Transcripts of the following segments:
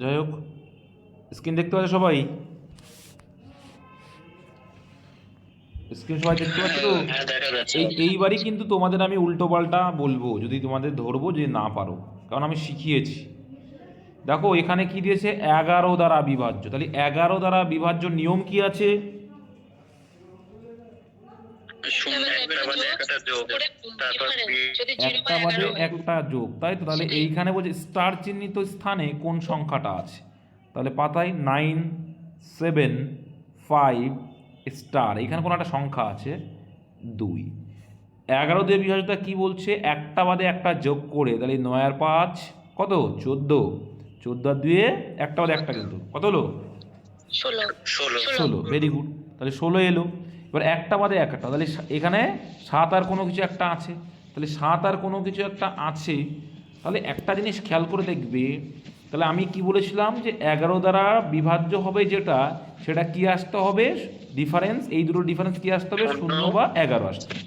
যাই হোক, স্ক্রিন দেখতে পাচ্ছ সবাই? স্ক্রিন সবাই দেখতে পাচ্ছ তো? এইবারই কিন্তু তোমাদের আমি উল্টো পাল্টা বলবো যদি তোমাদের ধরবো যে না পারো, কারণ আমি শিখিয়েছি। দেখো এখানে কি দিয়েছে, 11 দ্বারা বিভাজ্য। তাহলে 11 দ্বারা বিভাজ্য নিয়ম কি আছে? একটা বাদে একটা যোগ, তাই তো? তাহলে এইখানে বলছে স্টার চিহ্নিত স্থানে কোন সংখ্যাটা আছে। তাহলে পাতায় 9 7 5 স্টার, এইখানে কোনো একটা সংখ্যা আছে 2। 11 দিয়ে বিভাজ্যতা কি বলছে, একটা বাদে একটা যোগ করে, তাহলে 9 আর 5 কত, 14। 14 আর 2 একটা বাদে একটা, কিন্তু কত হলো, 16। ভেরি গুড, তাহলে 16 এলো। এবার একটা বাদে একটা, তাহলে এখানে 7 আর কোনো কিছু একটা আছে, তাহলে 7 আর কোনো কিছু একটা আছে। তাহলে একটা জিনিস খেয়াল করে দেখবে, তাহলে আমি কি বলেছিলাম যে 11 দ্বারা বিভাজ্য হবে যেটা, সেটা কি আসতে হবে, ডিফারেন্স, এই দুটো ডিফারেন্স কি আসতে হবে, 0 বা 11 আসতে হবে।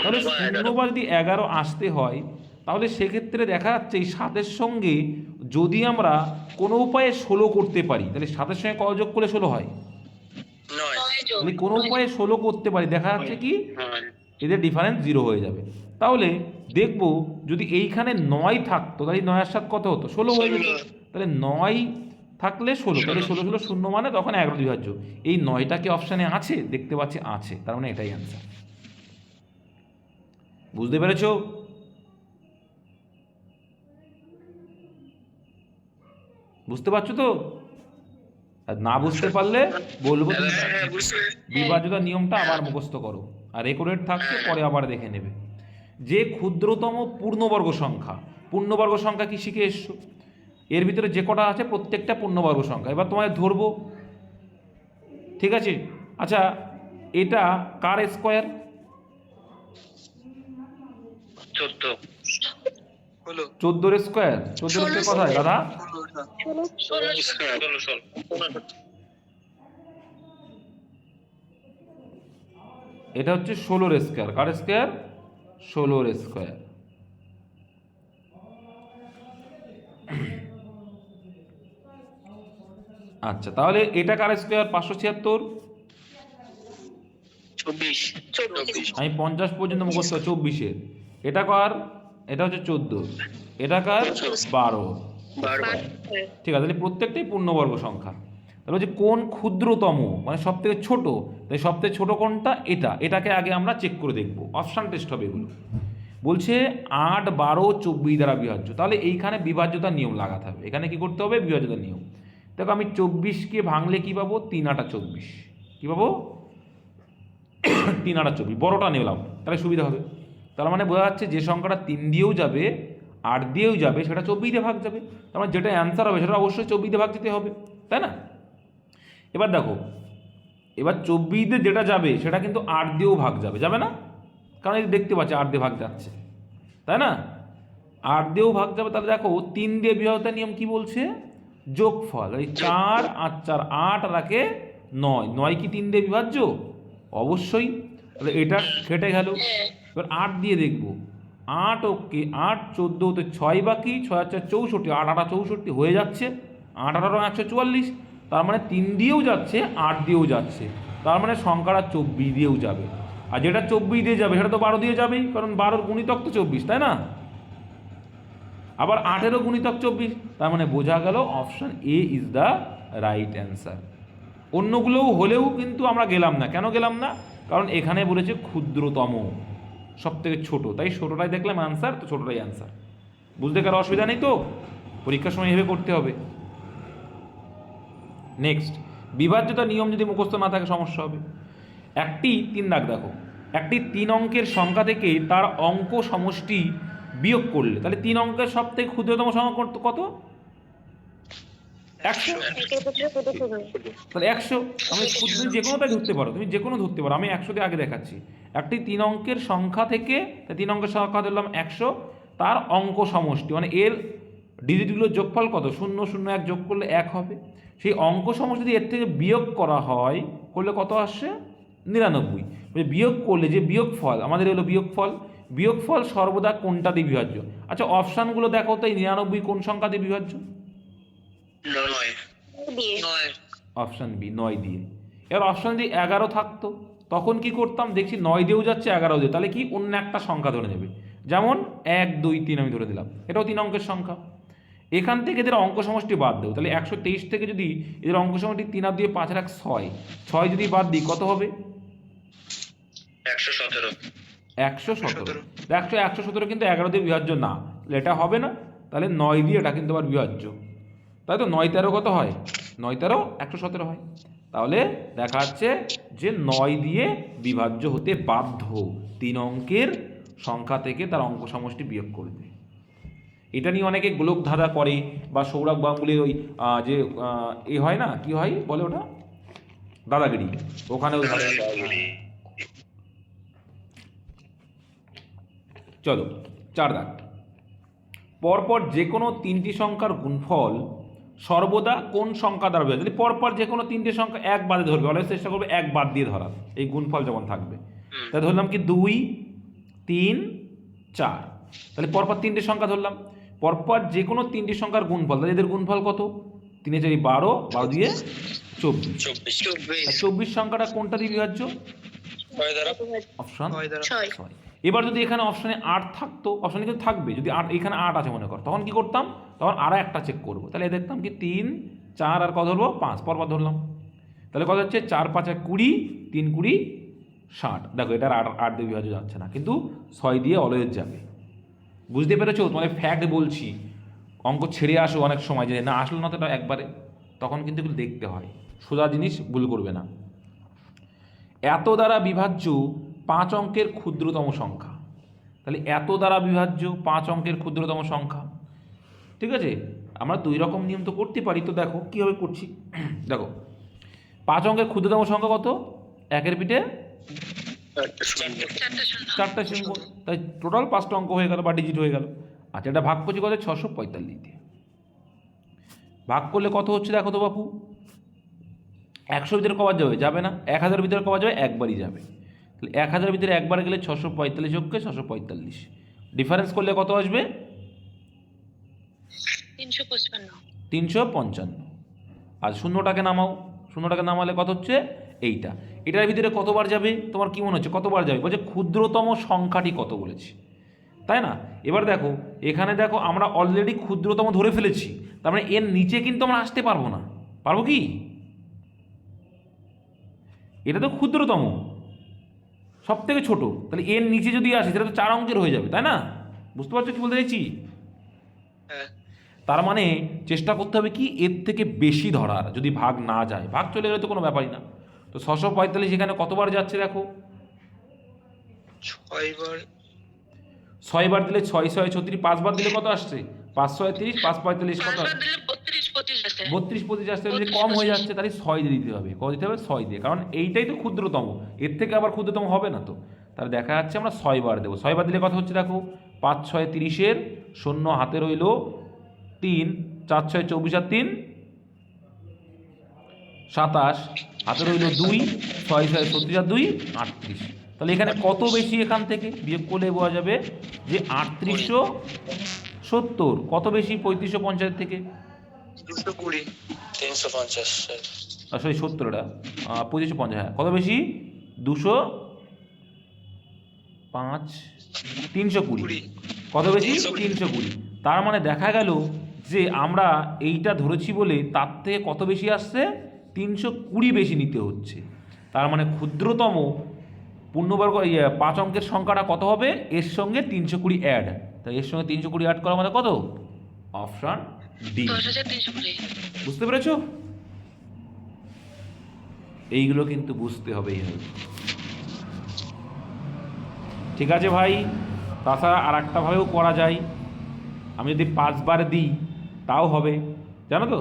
তাহলে 0 বা যদি 11 আসতে হয়, তাহলে সেক্ষেত্রে দেখা যাচ্ছে এই 7-এর সঙ্গে যদি আমরা কোনো উপায়ে 16 করতে পারি, তাহলে 7-এর সঙ্গে কত যোগ করলে 16 হয়, তাহলে কোনো উপায়ে 16 করতে পারি, দেখা যাচ্ছে কি এদের ডিফারেন্স 0 হয়ে যাবে। তাহলে দেখব যদি এইখানে 9 থাকতো, তাহলে 9 এর সাথে কত হতো, 16 হয়ে যেত। তাহলে 9 থাকলে 16, তাহলে 16 16 শূন্য মানে তখন 11 বিভাজ্য। এই 9টা কি অপশানে আছে, দেখতে পাচ্ছি আছে, তার মানে এটাই অ্যান্সার। বুঝতে পেরেছো? বুঝতে পারছো তো? আর না বুঝতে পারলে বলবো বিভাজ্যতার নিয়মটা আবার মুখস্থ করো, আর রেকর্ডেড থাকছে, পরে আবার দেখে নেবে। যে ক্ষুদ্রতম পূর্ণবর্গ সংখ্যা, পূর্ণবর্গ সংখ্যা কি শিখে এসছো, এর ভিতরে যে কটা আছে প্রত্যেকটা পূর্ণবর্গ সংখ্যা। এবার তোমায় ধরবো, ঠিক আছে? আচ্ছা, এটা কার স্কোয়ার? 14 স্কোয়ার। 14 স্কোয়ার কোথায় দাদা? এটা হচ্ছে 16 স্কোয়ার। কার স্কোয়ার? 16 স্কোয়ার। আচ্ছা, তাহলে এটা কার স্কোয়ার? 576। আমি 50 পর্যন্ত মুখস্থ, 24-এর। এটা কার? এটা হচ্ছে 14। এটা কার? 12। ঠিক আছে, তাহলে প্রত্যেকটাই পূর্ণবর্গ সংখ্যা। তাহলে হচ্ছে কোন ক্ষুদ্রতম, মানে সব থেকে ছোট, তাই সব থেকে ছোট কোনটা, এটা। এটাকে আগে আমরা চেক করে দেখবো, অপশান টেস্ট হবে এগুলো। বলছে 8 12 24 দ্বারা বিভাজ্য, তাহলে এইখানে বিভাজ্যতার নিয়ম লাগাতে হবে। এখানে কি করতে হবে, বিভাজ্যতার নিয়ম। দেখো আমি 24কে ভাঙলে কি পাবো, 3 8 24। কি পাবো? 3 8 24, বড়টা নিলাম, তাহলে সুবিধা হবে। তার মানে বোঝা যাচ্ছে যে সংখ্যাটা 3 দিয়েও যাবে, 8 দিয়েও যাবে, সেটা 24 দিয়ে ভাগ যাবে। তার মানে যেটা অ্যান্সার হবে সেটা অবশ্যই 24 দিয়ে ভাগ দিতে হবে, তাই না? এবার দেখো, এবার 24 দিয়ে যেটা যাবে সেটা কিন্তু 8 দিয়েও ভাগ যাবে, যাবে না? কারণ এই দেখতে পাচ্ছি 8 দিয়ে ভাগ যাচ্ছে, তাই না? 8 দিয়েও ভাগ যাবে। তাহলে দেখো 3 দিয়ে বিভাজ্যতার নিয়ম কি বলছে, যোগফল। এই 4 8 4 8 রাখে 9, 9 কি 3 দিয়ে বিভাজ্য? অবশ্যই। তাহলে এটা কেটে গেল। এবার 8 দিয়ে দেখবো, 8 ওকে, 8 14-তে 6 বাকি, 6 4 64, 8 8 64 হয়ে যাচ্ছে, 8 18 144। তার মানে 3 দিয়েও যাচ্ছে, 8 দিয়েও যাচ্ছে, তার মানে সংখ্যাটা 24 দিয়েও যাবে। আর যেটা 24 দিয়ে যাবে সেটা তো 12 দিয়ে যাবেই, কারণ 12-র গুণিতক তো 24, তাই না? আবার 8-এরও গুণিতক 24, তার মানে বোঝা গেল option A is the right answer. অন্যগুলোও হলেও কিন্তু আমরা গেলাম না। কেন গেলাম না? কারণ এখানে বলেছে ক্ষুদ্রতম, সব থেকে ছোট, তাই ছোটটাই দেখলাম অ্যান্সার, তো ছোটটাই অ্যান্সার। বুঝতে কারো অসুবিধা নেই তো? পরীক্ষার সময় এভাবে করতে হবে। নেক্সট, বিভাজ্যতা নিয়ম যদি মুখস্থ না থাকে সমস্যা হবে। একটি 3 দাগ দেখো, একটি 3 অঙ্কের সংখ্যা থেকে তার অঙ্ক সমষ্টি বিয়োগ করলে, তাহলে 3 অঙ্কের সব থেকে ক্ষুদ্রতম সংখ্যা কত? 100। তাহলে 100, আমি তুমি যে কোনোটাই ধরতে পারো, তুমি যে কোনো ধরতে পারো, আমি 100 দিয়ে আগে দেখাচ্ছি। একটি 3 অঙ্কের সংখ্যা থেকে, 3 অঙ্কের সংখ্যা ধরলাম 100, তার অঙ্ক সমষ্টি মানে এর ডিজিটগুলোর যোগফল কত, 0 0 1 যোগ করলে 1 হবে। সেই অঙ্ক সমষ্টি যদি এর থেকে বিয়োগ করা হয়, করলে কত আসছে, 99। বিয়োগ করলে যে বিয়োগফল আমাদের হলো বিয়োগফল, বিয়োগফল সর্বদা কোনটা দিয়ে বিভাজ্য? আচ্ছা অপশানগুলো দেখো তো, এই 99 কোন সংখ্যা দিয়ে বিভাজ্য? নয় দিয়ে অপশান বি 9 দিয়ে। এবার অপশান দিয়ে 11 থাকতো, তখন কি করতাম, দেখছি 9 দিয়েও যাচ্ছে 11 দিয়ে, তাহলে কি অন্য একটা সংখ্যা ধরে নেবে, যেমন 1 2 3 আমি ধরে দিলাম, এটাও 3 অঙ্কের সংখ্যা। এখান থেকে এদের অঙ্ক সমষ্টি বাদ দেবো, তাহলে 123 থেকে যদি এদের অঙ্ক সমষ্টি 3 আর 2 5 আর 1 6, 6 যদি বাদ দিই কত হবে? 117। 117। দেখছো 117 কিন্তু 11 দিয়ে বিভাজ্য না, তাহলে এটা হবে না, তাহলে 9 দিয়ে এটা কিন্তু আবার বিভাজ্য, তাই তো? 9 13 কত হয়? 9 13 117 হয়। তাহলে দেখা যাচ্ছে যে 9 দিয়ে বিভাজ্য হতে বাধ্য, 3 অঙ্কের সংখ্যা থেকে তার অঙ্ক সমষ্টি বিয়োগ করবে। এটা নিয়ে অনেকে গোলকধাঁধা করে, বা সৌরভ গাঙ্গুলির ওই যে এ হয় না, কি হয় বলে ওটা, দাদাগিরি, ওখানেও চলো 4 দাগ। পরপর যে কোনো 3টি সংখ্যার গুণফল সর্বদা কোন সংখ্যা দ্বারা বিভাজ্য? যদি পরপর যে কোনো 3টে সংখ্যা এক বাদে ধরবে, অলওয়েজ চেষ্টা করবে এক বাদ দিয়ে ধরার, এই গুণফল যেমন থাকবে। তাই ধরলাম কি 2 3 4, তাহলে পরপর 3টে সংখ্যা ধরলাম, পরপর যে কোনো 3টি সংখ্যার গুণফল, তাহলে এদের গুণফল কত? 3 4 12, 12 দিয়ে 24। 24 সংখ্যাটা কোনটা দিয়ে বিভাজ্য? অপশন 6। এবার যদি এখানে অপশানে 8 থাকতো, অপশানে কিন্তু থাকবে, যদি 8 এখানে 8 আছে মনে কর, তখন কি করতাম, তখন আরও একটা চেক করবো, তাহলে দেখতাম কি 3 4 আর কত ধরবো 5, পরপর ধরলাম, তাহলে কত হচ্ছে 4 5 20, 3 20 60। দেখো এটার 8 দিয়ে বিভাজ্য যাচ্ছে না, কিন্তু 6 দিয়ে অলওয়েজ যাবে। বুঝতে পেরেছো? তোমাদের ফ্যাক্ট বলছি, অঙ্ক ছেড়ে আসো অনেক সময়, যে না আসলো না তো এটা একবারে, তখন কিন্তু এগুলো দেখতে হয়, সোজা জিনিস ভুল করবে না। এত দ্বারা বিভাজ্য 5 অঙ্কের ক্ষুদ্রতম সংখ্যা, তাহলে এত দ্বারা বিভাজ্য 5 অঙ্কের ক্ষুদ্রতম সংখ্যা, ঠিক আছে? আমরা 2 রকম নিয়ম তো করতে পারি, তো দেখো কীভাবে করছি। দেখো 5 অঙ্কের ক্ষুদ্রতম সংখ্যা কত? একের পিঠে 4টা শূন্য, তাই টোটাল 5টা অঙ্ক হয়ে গেল বা ডিজিট হয়ে গেল। আচ্ছা, এটা ভাগ করছি কত? 645 দিয়ে। ভাগ করলে কত হচ্ছে দেখো তো বাপু, 100 ভিতরে কবার যাবে? যাবে না। 1000 ভিতরে কবার যাবে? একবারই যাবে। তাহলে 1000 ভিতরে একবার গেলে 645 যোগকে 645, ডিফারেন্স করলে কত আসবে? 355। আর শূন্যটাকে নামাও, শূন্যটাকে নামালে কত হচ্ছে? এইটা। এটার ভিতরে কতবার যাবে তোমার কি মনে হচ্ছে, কতবার যাবে? বলছে ক্ষুদ্রতম সংখ্যাটি কত বলেছি, তাই না? এবার দেখো এখানে দেখো আমরা অলরেডি ক্ষুদ্রতম ধরে ফেলেছি, তার মানে এর নিচে কিন্তু আমরা আসতে পারবো না, পারবো কি? এটা তো ক্ষুদ্রতম, সব থেকে ছোট, তাহলে এর নিচে যদি আসে সেটা তো 4 অঙ্কের হয়ে যাবে, তাই না? বুঝতে পারছো কি বলতে চাইছি? তার মানে চেষ্টা করতে হবে কি এর থেকে বেশি ধরার, যদি ভাগ না যায়, ভাগ চলে গেলে তো কোনো ব্যাপারই না। তো 645 এখানে কতবার যাচ্ছে দেখো, 6 বার দিলে 6 6 36, 5 বার দিলে কত আসছে? 5 6 30, 5 45 কত? 32 25 আসতে যদি কম হয়ে যাচ্ছে, তাহলে 6 দিয়ে দিতে হবে। কত দিতে হবে? 6 দিয়ে, কারণ এইটাই তো ক্ষুদ্রতম, এর থেকে আবার ক্ষুদ্রতম হবে না তো। তাহলে দেখা যাচ্ছে আমরা 6 বার দেবো। 6 বার দিলে কত হচ্ছে দেখো, 5 6 30, শূন্য হাতে রইল 3, 4 6 24 আর 3 27, হাতে রইল 2, 6 6 36 আর 2 38। তাহলে এখানে কত বেশি, এখান থেকে বিয়োগ করলে বোঝা যাবে যে 3870 কত বেশি 3550 থেকে? 220, 350, সরি 70, এটা 2550, হ্যাঁ কত বেশি? 205 320, কত বেশি? 320। তার মানে দেখা গেল যে আমরা এইটা ধরেছি বলে তার থেকে কত বেশি আসছে? 320 বেশি নিতে হচ্ছে। তার মানে ক্ষুদ্রতম পূর্ণবর্গ 5 অঙ্কের সংখ্যাটা কত হবে? এর সঙ্গে 320 অ্যাড, তাই এর সঙ্গে 320 অ্যাড করা মানে কত? Option D. বুঝতে পেরেছো? এইগুলো কিন্তু বুঝতে হবে এইভাবে, ঠিক আছে ভাই? তাছাড়া আর একটাভাবেও করা যায়, আমি যদি 5 বার দিই তাও হবে, জানো তো?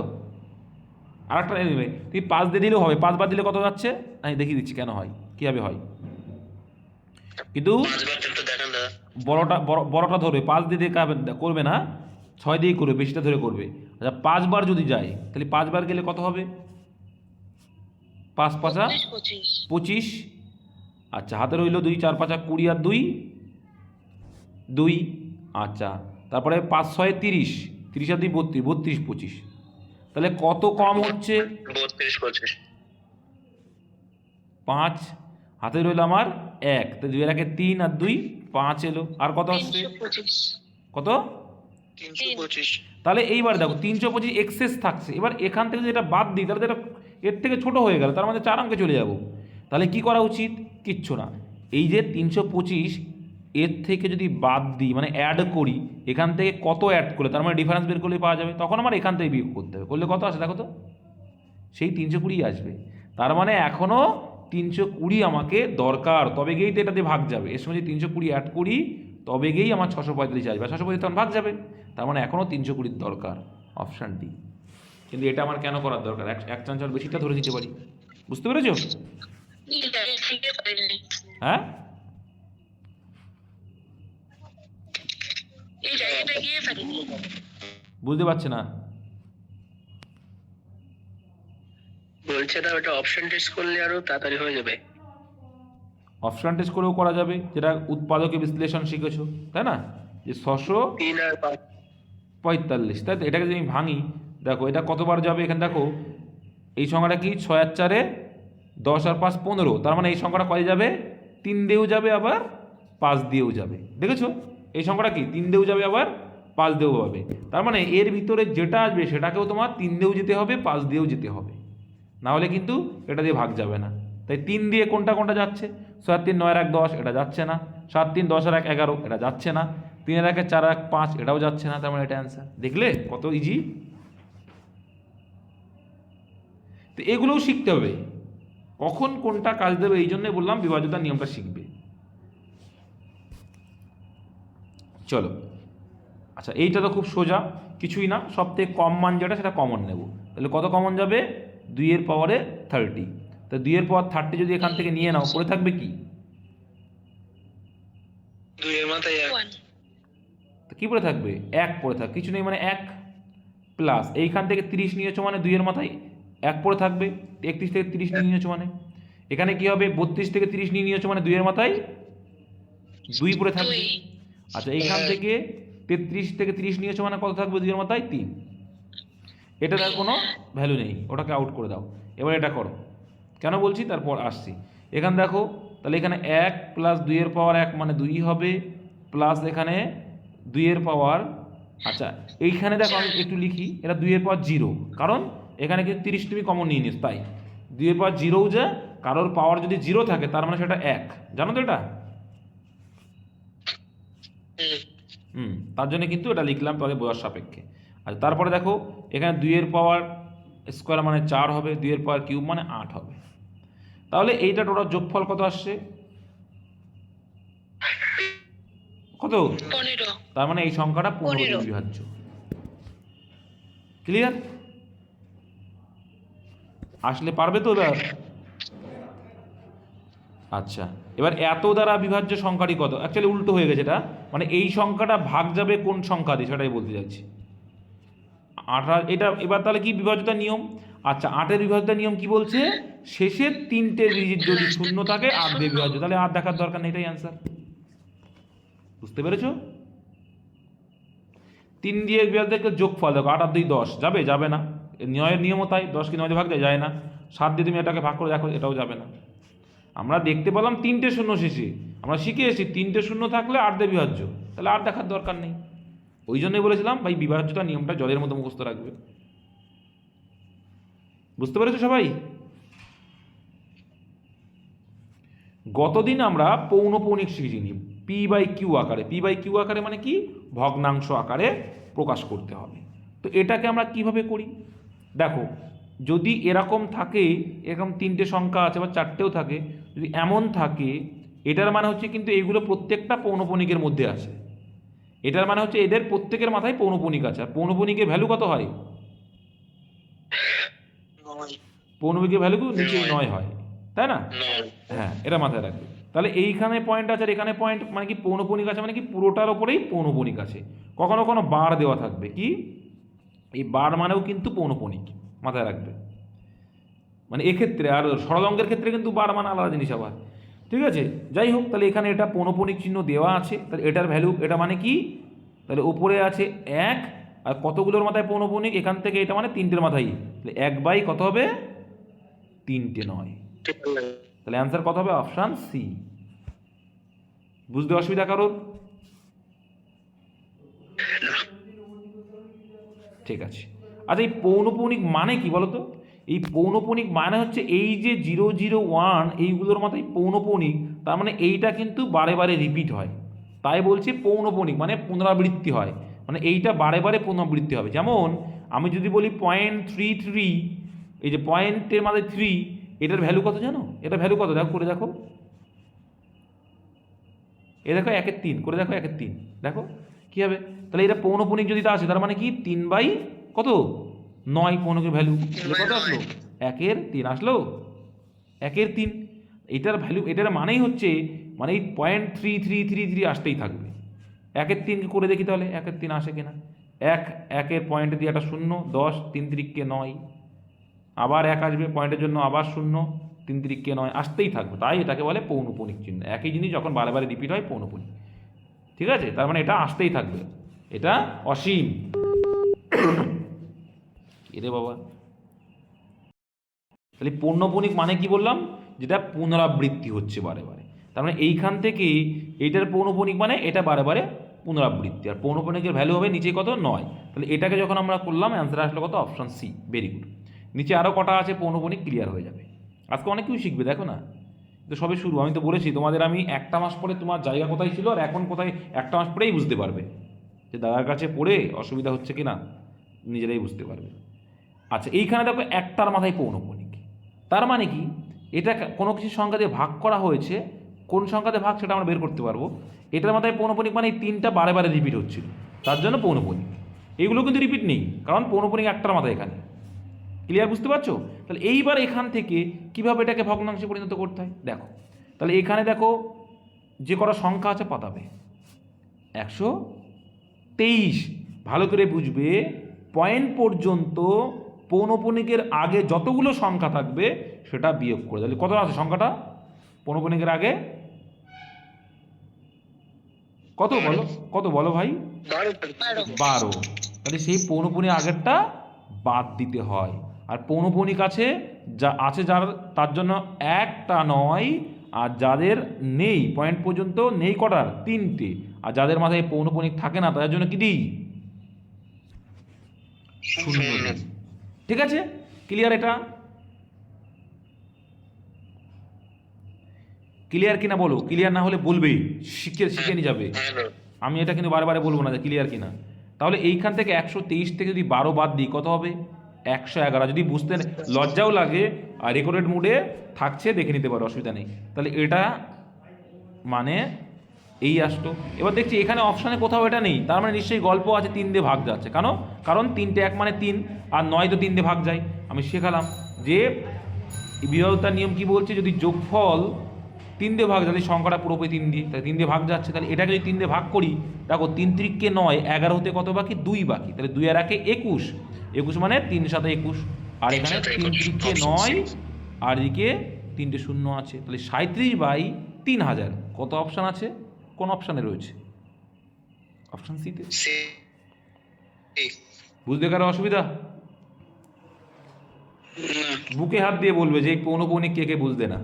আর একটা নেবে, তুই 5 দিয়ে দিলেও হবে। 5 বার দিলে কত যাচ্ছে আমি দেখিয়ে দিচ্ছি কেন হয়, কীভাবে হয়। কিন্তু বড়টা ধরবে, 5 দিয়ে করবে না, 6 দিয়েই করবে, বেশিটা ধরে করবে। আচ্ছা 5 বার যদি যায়, তাহলে 5 বার গেলে কত হবে? 5 5 25। আচ্ছা হাতে রইল 2 4 5 20 আর 2 2। আচ্ছা তারপরে 5 6 30, 30 আর 2 32, 32 25। তাহলে কত কম হচ্ছে? 32 25। 5, হাতে রইল আমার 1, তো 2 এর 1 3 আর 2 5 এলো। আর কত আসছে? 325। কত? 325। তাহলে এইবার দেখো 325 এক্সেস থাকছে। এবার এখান থেকে যদি এটা বাদ দিই তাহলে তো এটা এর থেকে ছোট হয়ে গেল, তার মানে 4 অঙ্কে চলে যাব। তাহলে কি করা উচিত? কিচ্ছু না, এই যে 325 এর থেকে যদি বাদ দিই মানে অ্যাড করি, এখান থেকে কত অ্যাড করলে তার মানে ডিফারেন্স বের করলেই পাওয়া যাবে, তখন আমার এখান থেকে বিয়োগ করতে হবে। করলে কত আসে দেখো তো? সেই 320 আসবে। তার মানে এখনও 320 আমাকে দরকার, তবে গিয়েই তো এটা দিয়ে ভাগ যাবে। এর সঙ্গে যদি 320 অ্যাড করি তবে গিয়েই আমার 635 আসবে, 635 তখন ভাগ যাবে। তার মানে এখনও 320 দরকার, অপশান ডি। কিন্তু এটা আমার কেন করার দরকার? এক চান্স বেশিটা ধরে দিতে পারি। বুঝতে পেরেছো? হ্যাঁ, বুঝতে পারছি না। বলছে না ওটা অপশন টেস্ট করলে আরো তাড়াতাড়ি হয়ে যাবে। অপশান টেস্ট করেও করা যাবে, যেটা উৎপাদকে বিশ্লেষণ শিখেছো, তাই না? যে 3 আর 5। 645, তাই তো? এটাকে যদি আমি ভাঙি, দেখো এটা কতবার যাবে? এখানে দেখো এই সংখ্যাটা কি 6 আর 4 10 আর 5 15, তার মানে এই সংখ্যাটা কয় যাবে? 3 দিয়েও যাবে আবার 5 দিয়েও যাবে। দেখেছো এই সংখ্যাটা কি 3 দিয়েও যাবে আবার 5 দিয়েও যাবে। তার মানে এর ভিতরে যেটা আসবে সেটাকেও তোমার 3 দিয়েও যেতে হবে 5 দিয়েও যেতে হবে, না হলে কিন্তু এটা দিয়ে ভাগ যাবে না। তাই 3 দিয়ে কোনটা কোনটা যাচ্ছে? 6 আর 3 9 আর 1 10, এটা যাচ্ছে না। 7 3 10 আর 1 11, এটা যাচ্ছে না। 3 আর 1 4 আর 1 5, এটাও যাচ্ছে না। তার মানে এটা অ্যান্সার। দেখলে কত ইজি? তো এগুলোও শিখতে হবে, কখন কোনটা কাজ দেবে। এই জন্যই বললাম বিভাজ্যতার নিয়মটা শিখবে। চলো, আচ্ছা এইটা তো খুব সোজা, কিছুই না, সব থেকে কম মান যেটা সেটা কমন নেব। তাহলে কত কমন যাবে? 2 এর পাওয়ারে 30। তা 2 এর পাওয়ার 30 যদি এখান থেকে নিয়ে নাও, পড়ে থাকবে কি? 2 এর মাথায় 1। তো কী পড়ে থাকবে? 1 পড়ে থাকবে, কিছু নেই মানে 1 প্লাস এইখান থেকে 30 নিয়েছো মানে 2 এর মাথায় 1 পড়ে থাকবে। 31 থেকে 30 নিয়ে নিয়েছো মানে এখানে কি হবে? 32 থেকে 30 নিয়ে নিয়েছো মানে 2 এর মাথায় 2 পড়ে থাকবে। আচ্ছা এইখান থেকে 33 থেকে 30 নিয়েছো মানে কত থাকবে? 2 এর মাথায় 3। এটার আর কোনো ভ্যালু নেই, ওটাকে আউট করে দাও। এবার এটা করো, কেন বলছি তারপর আসছি। এখানে দেখো, তাহলে এখানে 1 প্লাস 2 এর পাওয়ার 1 মানে 2 হবে, প্লাস এখানে 2 এর পাওয়ার, আচ্ছা এইখানে দেখো আমি একটু লিখি, এটা 2 এর পাওয়ার 0, কারণ এখানে কিন্তু 30 তুমি কমন নিয়ে নিস, তাই 2 এর পাওয়ার 0ও যা, কারোর পাওয়ার যদি 0 থাকে তার মানে সেটা 1, জানো তো এটা? তার জন্য কিন্তু এটা লিখলাম তাহলে বোঝার সাপেক্ষে। আর তারপরে দেখো এখানে 2 এর পাওয়ার স্কোয়ার মানে 4 হবে, 2 এর পাওয়ার কিউব মানে 8 হবে। তাহলে এইটা টোটাল যোগফল কত আসছে? কত? 15। তার মানে এই সংখ্যাটা 15 দিয়ে বিভাজ্য। ক্লিয়ার? আসলে পারবে তো এবার? আচ্ছা, এবার এত দ্বারা বিভাজ্য সংখ্যাটি কত? অ্যাকচুয়ালি উল্টো হয়ে গেছে এটা, মানে এই সংখ্যাটা ভাগ যাবে কোন সংখ্যা দিয়ে সেটাই বলতে যাচ্ছি। 8, এটা এবার তাহলে কি বিভাজ্যতার নিয়ম? আচ্ছা 8-এর বিভাজ্যতার নিয়ম কি বলছে? শেষের 3টে ডিজিট যদি শূন্য থাকে 8 দিয়ে বিভাজ্য, তাহলে 8 দেখার দরকার নেই, এটাই অ্যান্সার। বুঝতে পেরেছো? 3 দিয়ে বিভাজ্য যোগফল দেখো, 8 আর 2 10, যাবে? যাবে না। 9-এর নিয়মও তাই, 10 কি 9 দিয়ে ভাগ যায় না। 7 দিয়ে তুমি এটাকে ভাগ করে দেখো, এটাও যাবে না। আমরা দেখতে পেলাম 3টে শূন্য শেষে, আমরা শিখে এসেছি 3টে শূন্য থাকলে 8 দিয়ে বিভাজ্য, তাহলে 8 দেখার দরকার নেই। ওই জন্যই বলেছিলাম ভাই বিভাজ্যতার নিয়মটা জলের মতো মুখস্থ রাখবে। বুঝতে পেরেছো সবাই? গতদিন আমরা পৌনঃপৌনিক শিখেছি P/Q আকারে। P/Q আকারে মানে কি? ভগ্নাংশ আকারে প্রকাশ করতে হবে। তো এটাকে আমরা কিভাবে করি? দেখো যদি এরকম থাকে, এরকম 3টে সংখ্যা আছে বা 4টেও থাকে, যদি এমন থাকে, এটার মানে হচ্ছে কিন্তু এইগুলো প্রত্যেকটা পৌনঃপৌনিকের মধ্যে আছে। এটার মানে হচ্ছে এদের প্রত্যেকের মাথায় পৌনঃপৌনিক আছে। আর পৌনঃপৌনিকের ভ্যালু কত হয়? পৌনঃপৌনিকের ভ্যালু নিচে 9 হয়, তাই না? হ্যাঁ, এটা মাথায় রাখবে। তাহলে এইখানে পয়েন্ট আছে আর এখানে পয়েন্ট, মানে কি পৌনঃপৌনিক আছে মানে কি পুরোটার ওপরেই পৌনঃপৌনিক আছে। কখনো কোনো বার দেওয়া থাকবে, কি এই বার মানেও কিন্তু পৌনঃপৌনিক, মাথায় রাখবে। মানে এক্ষেত্রে আর সরল অঙ্কের ক্ষেত্রে কিন্তু বার মানে আলাদা জিনিস আবার, ঠিক আছে? যাই হোক, তাহলে এখানে এটা পৌনঃপৌনিক চিহ্ন দেওয়া আছে, তাহলে এটার ভ্যালু, এটা মানে কি? তাহলে উপরে আছে 1 আর কতগুলোর মাথায় পৌনঃপুনিক, এখান থেকে এটা মানে 3টের মাথায়, তাহলে 1 কত হবে 3টে নয়, তাহলে অ্যান্সার কত হবে অপশান সি। বুঝতে অসুবিধা কারোর? ঠিক আছে। আচ্ছা এই পৌনঃপুনিক মানে কি বলতো? এই পৌনঃপুনিক মানে হচ্ছে এই যে 001 এইগুলোর মাথায় পৌনঃপুনিক, তার মানে এইটা কিন্তু বারে বারে রিপিট হয়, তাই বলছি পৌনঃপুনিক মানে পুনরাবৃত্তি হয়, মানে এইটা বারে বারে পুনরাবৃত্তি হবে। যেমন আমি যদি বলি 0.33, এই যে পয়েন্টের মাঝে 3, এটার ভ্যালু কত জানো? এটা ভ্যালু কত দেখো, করে দেখো, এ দেখো 1/3 করে দেখো, 1/3 দেখো কী হবে। তাহলে এটা পৌনঃপুনিক যদি তা আসে, তার মানে কি 3 কত 9 পৌনকের ভ্যালু, কত আসলো 1/3 আসলো, 1/3। এটার ভ্যালু, এটার মানেই হচ্ছে মানে এই 0.3333 আসতেই থাকবে। 1/3 করে দেখি তাহলে 1/3 আসে কিনা। 1 পয়েন্টে দিয়ে একটা 0, 10, 3 3 9, আবার 1 আসবে পয়েন্টের জন্য, আবার 0, 3 3 9 আসতেই থাকবে, তাই এটাকে বলে পৌনঃপুনিক চিহ্ন। একই জিনিস যখন বারে বারে রিপিট হয় পৌনঃপুনিক, ঠিক আছে? তার মানে এটা আসতেই থাকবে, এটা অসীম। এরে বাবা, তাহলে পৌনঃপুনিক মানে কি বললাম? যেটা পুনরাবৃত্তি হচ্ছে বারে বারে, তার মানে এইখান থেকে এইটার পৌনঃপুনিক মানে এটা বারে বারে পুনরাবৃত্তি, আর পৌনঃপুনিকের ভ্যালু হবে নিচে কত 9, তাহলে এটাকে যখন আমরা করলাম অ্যান্সার আসলো কত অপশন সি। Very good. নিচে আরও কটা আছে পৌনঃপুনিক, ক্লিয়ার হয়ে যাবে। আজকে অনেক কিছু শিখবে, দেখো না, তো সবে শুরু। আমি তো বলেছি তোমাদের, আমি একটা মাস পরে তোমার জায়গা কোথায় ছিল আর এখন কোথায়, একটা মাস পরেই বুঝতে পারবে যে দাদার কাছে পড়ে অসুবিধা হচ্ছে কি না, নিজেরাই বুঝতে পারবে। আচ্ছা এইখানে দেখো একটার মাথায় পৌনঃপুনিক, তার মানে কি এটা কোনো কিছু সংখ্যা দিয়ে ভাগ করা হয়েছে, কোন সংখ্যাতে ভাগ সেটা আমরা বের করতে পারবো। এটার মাথায় পৌনঃপুনিক মানে এই 3টা বারে বারে রিপিট হচ্ছিল, তার জন্য পৌনঃপুনিক। এগুলো কিন্তু রিপিট নেই, কারণ পৌনঃপুনিক একটার মাথায় এখানে। ক্লিয়ার, বুঝতে পারছো? তাহলে এইবার এখান থেকে কিভাবে এটাকে ভগ্নাংশে পরিণত করতে হয় দেখো। তাহলে এখানে দেখো যে কটা সংখ্যা আছে পাতাবে 123, ভালো করে বুঝবে, পয়েন্ট পর্যন্ত পৌনঃপুনিকের আগে যতগুলো সংখ্যা থাকবে সেটা বিয়োগ করে। তাহলে কত আছে সংখ্যাটা পৌনঃপুনিকের আগে? কত বলো, কত বলো ভাই? 12। তাহলে সেই পৌনঃপুনিক আগেরটা বাদ দিতে হয়, আর পৌনঃপুনিক আছে যা আছে যার, তার জন্য একটা নয়, আর যাদের নেই পয়েন্ট পর্যন্ত নেই কটার 3টে, আর যাদের মাথায় পৌনঃপুনিক থাকে না তাদের জন্য কি দিই 0। ঠিক আছে, ক্লিয়ার? এটা ক্লিয়ার কিনা বলো, ক্লিয়ার না হলে বলবে, শিখে শিখে নিয়ে যাবে। আমি এটা কিন্তু বারে বারে বলবো না যে ক্লিয়ার কিনা। তাহলে এইখান থেকে 123 থেকে যদি 12 বাদ দিই কত হবে 111। যদি বুঝতে লজ্জাও লাগে আর রেকর্ডেড মুডে থাকছে দেখে নিতে পারো, অসুবিধা নেই। তাহলে এটা মানে এই আসতো। এবার দেখছি এখানে অপশানে কোথাও এটা নেই, তার মানে নিশ্চয়ই গল্প আছে 3 দিয়ে ভাগ যাচ্ছে, কারণ 3টে 1 মানে 3, আর 9 তো 3 দিয়ে ভাগ যায়। আমি শেখালাম যে বিরলতার নিয়ম কি বলছে, যদি যোগফল 3 দিয়ে ভাগ যাচ্ছে, সংখ্যাটা পুরোপুরি 3 দিয়ে, তাহলে 3 দিয়ে ভাগ যাচ্ছে, তাহলে এটাকে যদি 3 দিয়ে ভাগ করি, দেখো 3 3 9, 11 হতে কত বাকি 2 বাকি, তাহলে 2 আর 1 21, 21 মানে 3 7 21, আর এখানে 3 3 9, আর এদিকে 3টে 0 আছে, তাহলে 37/3000। কত অপশান আছে, কোন অপশানে রয়েছে? অপশান সিতে। বুঝতে কারো অসুবিধা? বুকে হাত দিয়ে বলবে যে এই পৌনঃপুনিক কে কে বুঝতে না,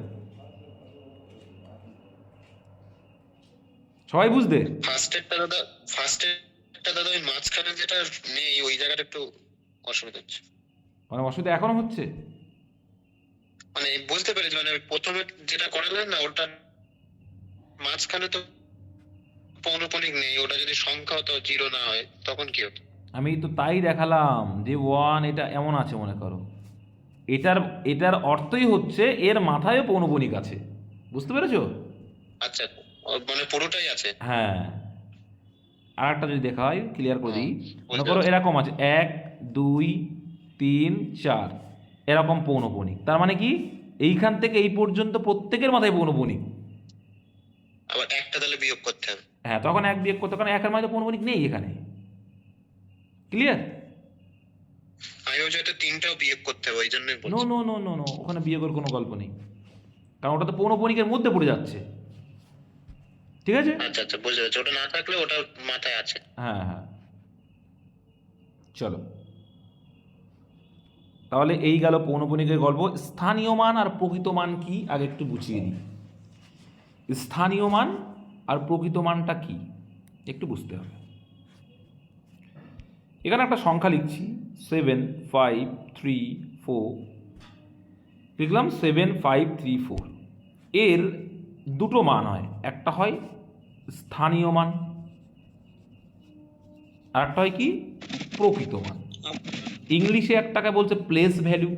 সবাই বুঝতে। ফার্স্টেরটা দাদা ওই মাঝখানে যেটা নেই ওই জায়গাটা একটু অসুবিধা হচ্ছে। মানে অসুবিধা এখনো হচ্ছে? মানে বুঝতে পেরেছি, মানে প্রথমে যেটা করালেন না ওটা মাঝখানে তো পৌনঃপুনিক নেই, ওটা যদি সংখ্যা হতো 0 না হয় তখন কি হতো? আমি তো তাই দেখালাম যে 1 এটা এমন আছে মনে করো, এটার এটার অর্থই হচ্ছে এর মাথায় পৌনঃপুনিক আছে, বুঝতে পেরেছো? আচ্ছা, মানে পুরোটাই আছে। হ্যাঁ, আর একটা যদি দেখা হয় ক্লিয়ার করে দিই, মনে বুঝতে করো পারছি। এরকম আছে 1 2 3 4 এরকম পৌনঃপুনিক, তার মানে কি এইখান থেকে এই পর্যন্ত প্রত্যেকের মাথায় পৌনঃপুনিক। আবার একটা তাহলে বিয়োগ করতে হবে। হ্যাঁ, তখন 1 বিয়োগ করতে, কারণ 1 এর মাথায় পৌনঃপুনিক নেই এখানে। ক্লিয়ার? আমি বলছি হয়তো 3টাও বিয়োগ করতে হবে, ওই জন্যই নো বলছি। নো নো নো নো, ওখানে বিয়োগের কোনো গল্প নেই, কারণ ওটা তো পৌনঃপুনিকের মধ্যে পড়ে যাচ্ছে। ঠিক আছে? আচ্ছা আচ্ছা, বুঝতে পারছি, ওটা না থাকলে ওটা মাথায় আছে। হ্যাঁ হ্যাঁ, চলো, তাহলে এই গেল পৌনঃপুনিকের গল্প। স্থানীয় মান আর প্রকৃত মান কি আগে একটু বুঝিয়ে দিই। স্থানীয় মান আর প্রকৃত মানটা কি একটু বুঝতে হবে। এখানে একটা সংখ্যা লিখছি 7534, লিখলাম 7534। এর দুটো মান হয়, একটা হয় স্থানীয় মান আর একটা হয় কি প্রকৃত মান। ইংলিশে একটাকে বলছে প্লেস ভ্যালু,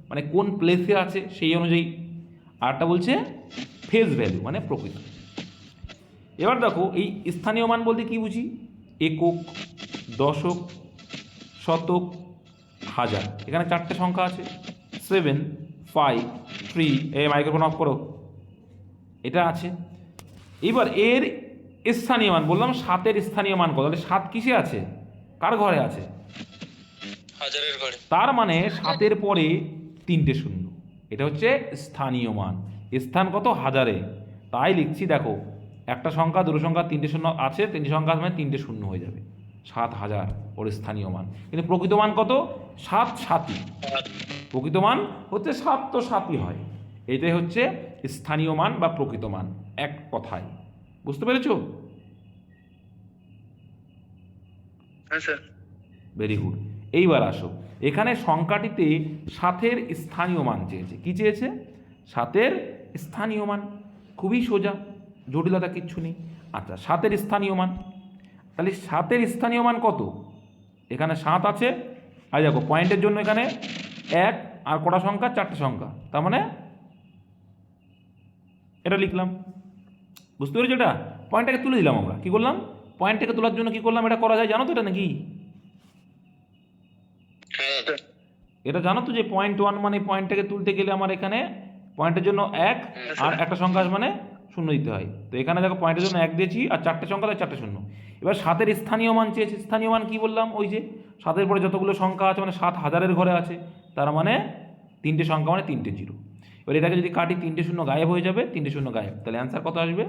মানে কোন প্লেসে আছে সেই অনুযায়ী, আর একটা বলছে ফেস ভ্যালু মানে প্রকৃত। এবার দেখো এই স্থানীয় মান বলতে কি বুঝি, একক, দশক, শতক, হাজার। এখানে চারটে সংখ্যা আছে 7, 5, 3, এই মাইক্রোফোন অফ করো, এটা আছে। এবার এর স্থানীয় মান বললাম 7-এর স্থানীয় মান কত, তাহলে 7 কিসে আছে, কার ঘরে আছে, হাজারের ঘরে। তার মানে 7-এর পরে 3টে শূন্য, এটা হচ্ছে স্থানীয় মান। স্থান কত, হাজারে। তাই লিখছি দেখো, একটা সংখ্যা, দুটো সংখ্যা, 3টে শূন্য আছে, 3টে সংখ্যা মানে 3টে শূন্য হয়ে যাবে, 7000 ওর স্থানীয় মান। কিন্তু প্রকৃত মান কত, 7 7ই। প্রকৃত মান হচ্ছে 7 তো 7ই হয়, এটাই হচ্ছে স্থানীয় মান বা প্রকৃত মান এক কথায়। বুঝতে পেরেছো? হ্যাঁ স্যার। Very good. এইবার আসো, এখানে সংখ্যাটিতে 7-এর স্থানীয় মান চেয়েছে। কি চেয়েছে, 7-এর স্থানীয় মান। খুবই সোজা, জটিলতা কিচ্ছু নেই। আচ্ছা, 7-এর স্থানীয় মান, তাহলে 7-এর স্থানীয় মান কত, এখানে 7 আছে, আর দেখো পয়েন্টের জন্য এখানে 1 আর কটা সংখ্যা, 4টে সংখ্যা, তার মানে এটা লিখলাম। বুঝতে পেরেছো? এটা পয়েন্টটাকে তুলে দিলাম আমরা। কি করলাম, পয়েন্টটাকে তোলার জন্য কি করলাম, এটা করা যায় জানো তো এটা নাকি? হ্যাঁ দাদা। এটা জানো তো যে 0.1 মানে পয়েন্টটাকে তুলতে গেলে আমার এখানে পয়েন্টের জন্য 1 আর একটা সংখ্যা মানে শূন্য দিতে হয়। তো এখানে দেখো পয়েন্টের জন্য 1 দিয়েছি আর 4টে সংখ্যা, তাই 4টে শূন্য। এবার 7-এর স্থানীয় মান চেয়েছে। স্থানীয় মান কি বললাম, ওই যে 7-এর পরে যতগুলো সংখ্যা আছে মানে 7000-এর ঘরে আছে, তার মানে 3টে সংখ্যা মানে 3টে জিরো। এবার এটাকে যদি কাটি, 3টে শূন্য গায়েব হয়ে যাবে, 3টে শূন্য গায়েব, তাহলে অ্যান্সার কত আসবে,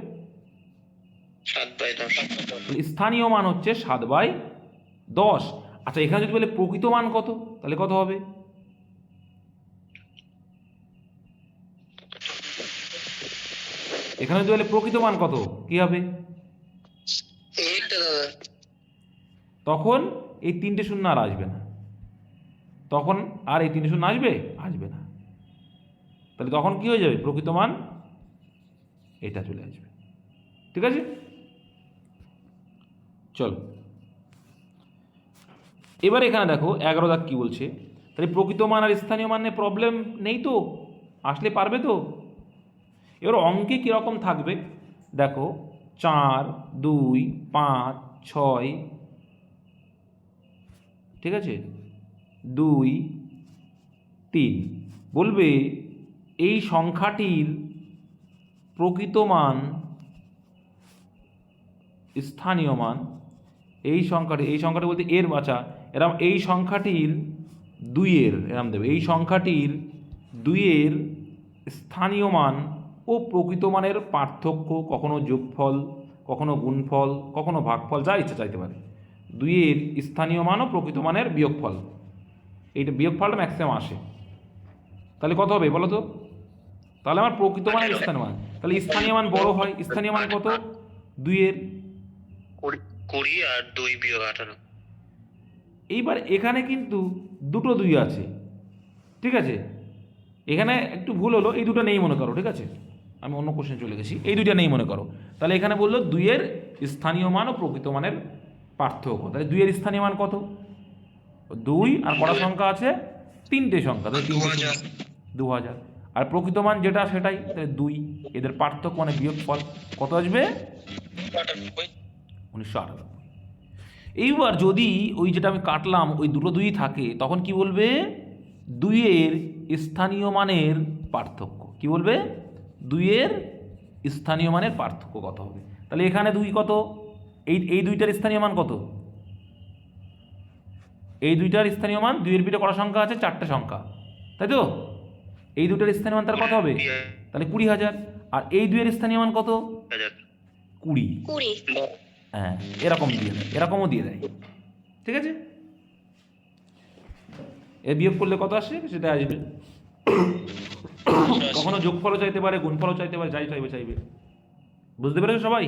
7/10। স্থানীয় মান হচ্ছে 7/10। আচ্ছা, এখানে যদি বলে প্রকৃত মান কত, তাহলে কত হবে, এখানে যদি বলে প্রকৃত মান কত, কি হবে, এইটা দাদা। তখন এই 3টে শূন্য আর আসবে না, তখন আর এই 3টে শূন্য আসবে, আসবে না। তাহলে তখন কি হয়ে যাবে, প্রকৃত মান এটা চলে আসবে। ঠিক আছে, চলো এবার এখানে দেখো 11 দাগ কি বলছে। তাহলে প্রকৃত মান আর স্থানীয় মানে প্রবলেম নেই তো, আসলে পারবে তো। এবার অঙ্কে কীরকম থাকবে দেখো, 4, 2, 5, 6, ঠিক আছে, 2, 3, বলবে এই সংখ্যাটির প্রকৃত মান, স্থানীয় মান, এই সংখ্যাটি বলতে এর বাঁচা, এরম এই সংখ্যাটির 2-এর এরম দেবে, এই সংখ্যাটির 2-এর স্থানীয় মান ও প্রকৃত মানের পার্থক্য, কখনো যোগফল, কখনো গুণফল, কখনো ভাগফল, যা ইচ্ছা চাইতে পারে। 2-এর স্থানীয় মান ও প্রকৃত মানের বিয়োগফল, এইটা বিয়োগফলটা ম্যাক্সিমাম আসে। তাহলে কত হবে বলো তো, তাহলে আমার প্রকৃত মানের স্থানীয় মান, তাহলে স্থানীয় মান বড় হয়, স্থানীয় মান কত, 2-এর। 20 আর 2 বিয়োগ 18। এইবার এখানে কিন্তু দুটো 2 আছে, ঠিক আছে, এখানে একটু ভুল হলো, এই দুটো নেই মনে করো, ঠিক আছে, আমি অন্য কোশ্চেন চলে গেছি, এই দুইটা নেই মনে করো। তাহলে এখানে বললো 2-এর স্থানীয় মান ও প্রকৃত মানের পার্থক্য, তাহলে 2-এর স্থানীয় মান কত, 2 আর কটা সংখ্যা আছে, 3টে সংখ্যা, তাহলে 2000। আর প্রকৃত মান যেটা সেটাই, তাহলে 2, এদের পার্থক্য মানে বিয়োগফল কত আসবে, 1998। এইবার যদি ওই যেটা আমি কাটলাম ওই দুটো 2 থাকে, তখন কি বলবে, 2-এর স্থানীয় মানের পার্থক্য, কি বলবে, 2-এর স্থানীয় মানের পার্থক্য কত হবে। তাহলে এখানে 2 কত, এই দুইটার স্থানীয় মান কত, এই দুইটার স্থানীয় মান, 2-এর পিঠে কটা সংখ্যা আছে, 4টে সংখ্যা, তাই তো, এই দুইটার স্থানীয় মান তার কত হবে, তাহলে 20,000। আর এই 2-এর স্থানীয় মান কত, 20। হ্যাঁ, এরকম দিয়ে দেয়, এরকমও দিয়ে দেয়, ঠিক আছে। এ বিয়োগ করলে কত আসে সেটা আসবে। কখনো যোগফলও চাইতে পারে, গুণফলও চাইতে পারে, যাই চাইবে চাইবে। বুঝতে পেরেছো সবাই?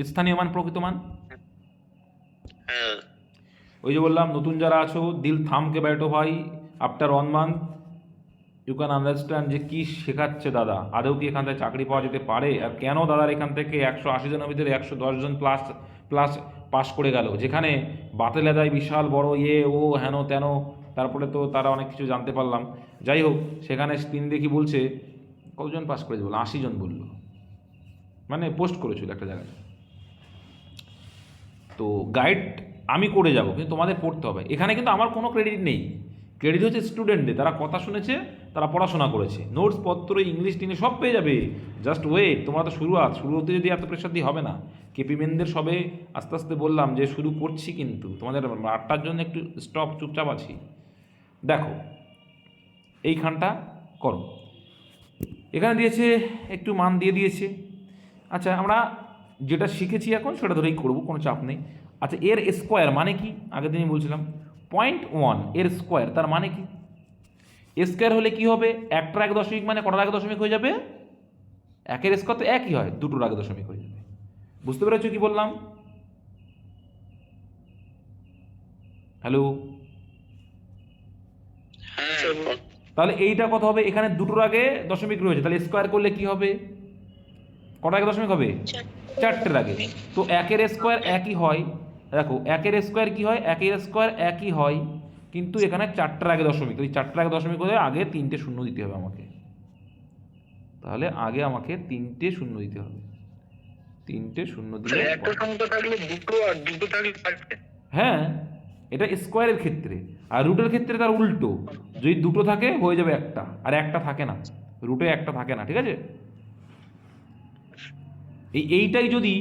স্থানীয় মান, প্রকৃত মান। হ্যাঁ ওই যে বললাম, নতুন যারা আছো, দিল থামকে बैठो ভাই, after 1 month you can understand যে কী শেখাচ্ছে দাদা, আদৌ কি এখান থেকে চাকরি পাওয়া যেতে পারে, আর কেন দাদার এখান থেকে 180 জনের ভিতরে 110 জন প্লাস প্লাস পাস করে গেল, যেখানে বাতেলাদায় বিশাল বড় ও হেন তেন, তারপরে তো তারা অনেক কিছু জানতে পারলাম। যাই হোক, সেখানে তিন দেখি বলছে কতজন পাস করেছে, বললো 80 জন বললো, মানে পোস্ট করেছিল একটা জায়গায়। তো গাইড আমি করে যাব, কিন্তু তোমাদের পড়তে হবে। এখানে কিন্তু আমার কোনো ক্রেডিট নেই, ক্রেডিট হচ্ছে স্টুডেন্টদের, তারা কথা শুনেছে, তারা পড়াশোনা করেছে, নোটস পত্র ইংলিশ টিংলিশ সব পেয়ে যাবে। জাস্ট ওয়েট, তোমরা তো শুরু হতে যদি এত প্রেশার দিয়ে হবে না। কেপি মেনদের সবে আস্তে আস্তে বললাম যে শুরু করছি, কিন্তু তোমাদের 8টার জন্য একটু স্টপ, চুপচাপ আছি। দেখো এইখানটা করো, এখানে দিয়েছে একটু মান দিয়ে দিয়েছে। আচ্ছা, আমরা যেটা শিখেছি এখন সেটা ধরেই করবো, কোনো চাপ নেই। আচ্ছা, এর স্কোয়ার মানে কি? আগের দিনই বলছিলাম 0.1 এর স্কোয়ার, তার মানে কি? স্কোয়ার হলে কি হবে? একটার আগে দশমিক মানে কটার আগে দশমিক হয়ে যাবে? একের স্কোয়ার তো একই হয়, দুটোর আগে দশমিক হয়ে যাবে। বুঝতে পেরেছো কি বললাম? হ্যালো, হ্যাঁ তাহলে এইটা কত হবে? এখানে দুটোর আগে দশমিক রয়েছে, তাহলে স্কোয়ার করলে কি হবে? কটার আগে দশমিক হবে? চারটের আগে। তো একের স্কোয়ার একই হয়, দেখো একের স্কোয়ার কি হয়, একের স্কোয়ার একই হয়, কিন্তু এখানে চারটার আগে দশমিক, তো এই চারটার আগে দশমিক হলে আগে 3টে শূন্য দিতে হবে আমাকে। তাহলে আগে আমাকে 3টে শূন্য দিতে হবে, 3টে শূন্য দিলে একটা সংখ্যা থাকলে দুটো, আর দুটো থাকলে চারটে। হ্যাঁ, এটা স্কোয়ারের ক্ষেত্রে। আর রুটের ক্ষেত্রে তার উল্টো, যদি দুটো থাকে হয়ে যাবে একটা, আর একটা থাকে না, রুটে একটা থাকে না, ঠিক আছে? এইটাই যদি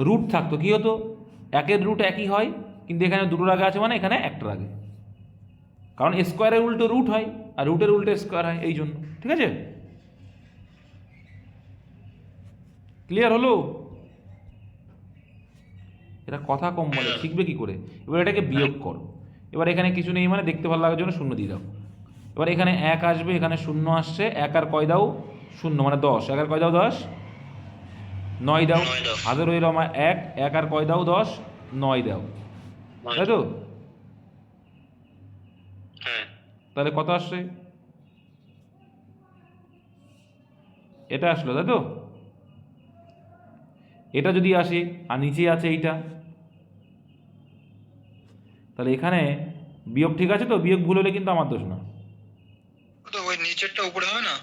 রুট থাকতো কি হতো? একের রুট একই হয়, কিন্তু এখানে দুটোর আগে আছে মানে এখানে একটার আগে, কারণ স্কোয়ারের উল্টো রুট হয়, আর রুটের উল্টো স্কোয়ার হয়, এই জন্য। ঠিক আছে, ক্লিয়ার হলো? এটা কথা কম বলে, শিখবে কি করে? এবার এটাকে বিয়োগ করো। এবার এখানে কিছু নেই মানে দেখতে ভালো লাগার জন্য শূন্য দিয়ে দাও। এবার এখানে এক আসবে, এখানে শূন্য আসছে, এক আর কয় দাও? শূন্য, মানে 10, এক আর কয় দাও? 10, 9 দাও। হাতে রইল আমার এক, এক আর কয় দাও? 10, 9 দাও, তাই তো? হ্যাঁ তাহলে কত আসছে? এটা আসলো, তাই তো? এটা যদি আসে, আর নিচে আছে এইটা, তাহলে এখানে বিয়োগ ঠিক আছে তো? বিয়োগ ভুল হলে কিন্তু আমার দোষ না। তো ওই নিচেরটা উপরে হবে না?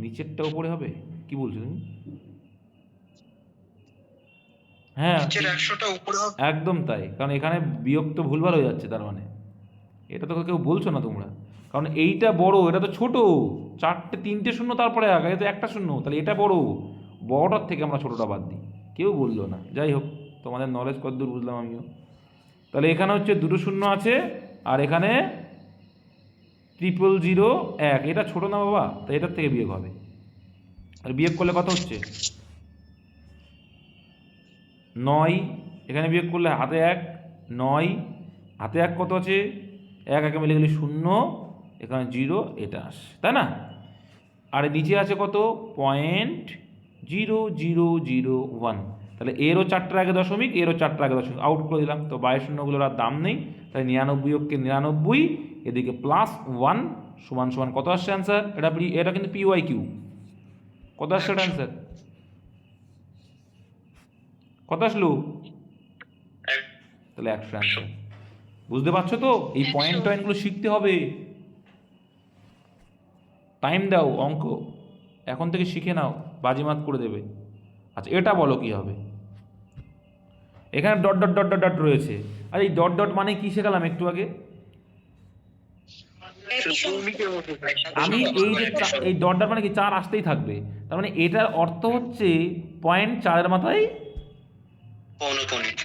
নিচেরটা উপরে হবে? কি বলছো তুমি? হ্যাঁ, নিচের 100টা উপরে হবে। একদম তাই, কারণ এখানে বিয়োগ তো ভুলভাল হয়ে যাচ্ছে, তার মানে এটা তো কেউ বলছো না তোমরা, কারণ এইটা বড়, এটা তো ছোট। 3টে শূন্য তারপরে আগে তো একটা শূন্য, তাহলে এটা বড়, বড়টার থেকে আমরা ছোটটা বাদ দিই, কেউ বললো না। যাই হোক, তোমাদের নলেজ কতদূর বুঝলাম আমিও। তাহলে এখানে হচ্ছে দুটো শূন্য আছে, আর এখানে 00001, এটা ছোট না বাবা, তাই এটার থেকে বিয়োগ হবে। আর বিয়োগ করলে কত হচ্ছে? 9, এখানে বিয়োগ করলে হাতে 1, 9, হাতে 1 কত আছে? 1 একে মিলে গেলে 0, এখানে 0, এটা আসে, তাই না? আর নিচে আছে কত? 0.0001, তাহলে এরও 4টার আগে দশমিক, এরও 4টার আগে দশমিক, আউট করে দিলাম। তো 22 শূন্যগুলোর আর দাম নেই, তাই 99 99, এদিকে +1 সমান সমান কত আসছে অ্যান্সার? এটা কিন্তু PYQ, কত আসছে এটা অ্যান্সার? কত আসলো? তাহলে 100 অ্যান্সার। বুঝতে পারছো তো? এই পয়েন্টগুলো শিখতে হবে, টাইম দাও, অঙ্ক এখন থেকে শিখে নাও, বাজিমাত করে দেবে। আচ্ছা, এটা বলো কি হবে? এখানে dot dot dot dot dot রয়েছে, আর এই ডট ডট মানে কি শেখালাম একটু আগে? আমি এই যে এই ডট ডট মানে কি? 4 আসতেই থাকবে, তার মানে এটার অর্থ হচ্ছে পয়েন্ট 4-এর মাথায়,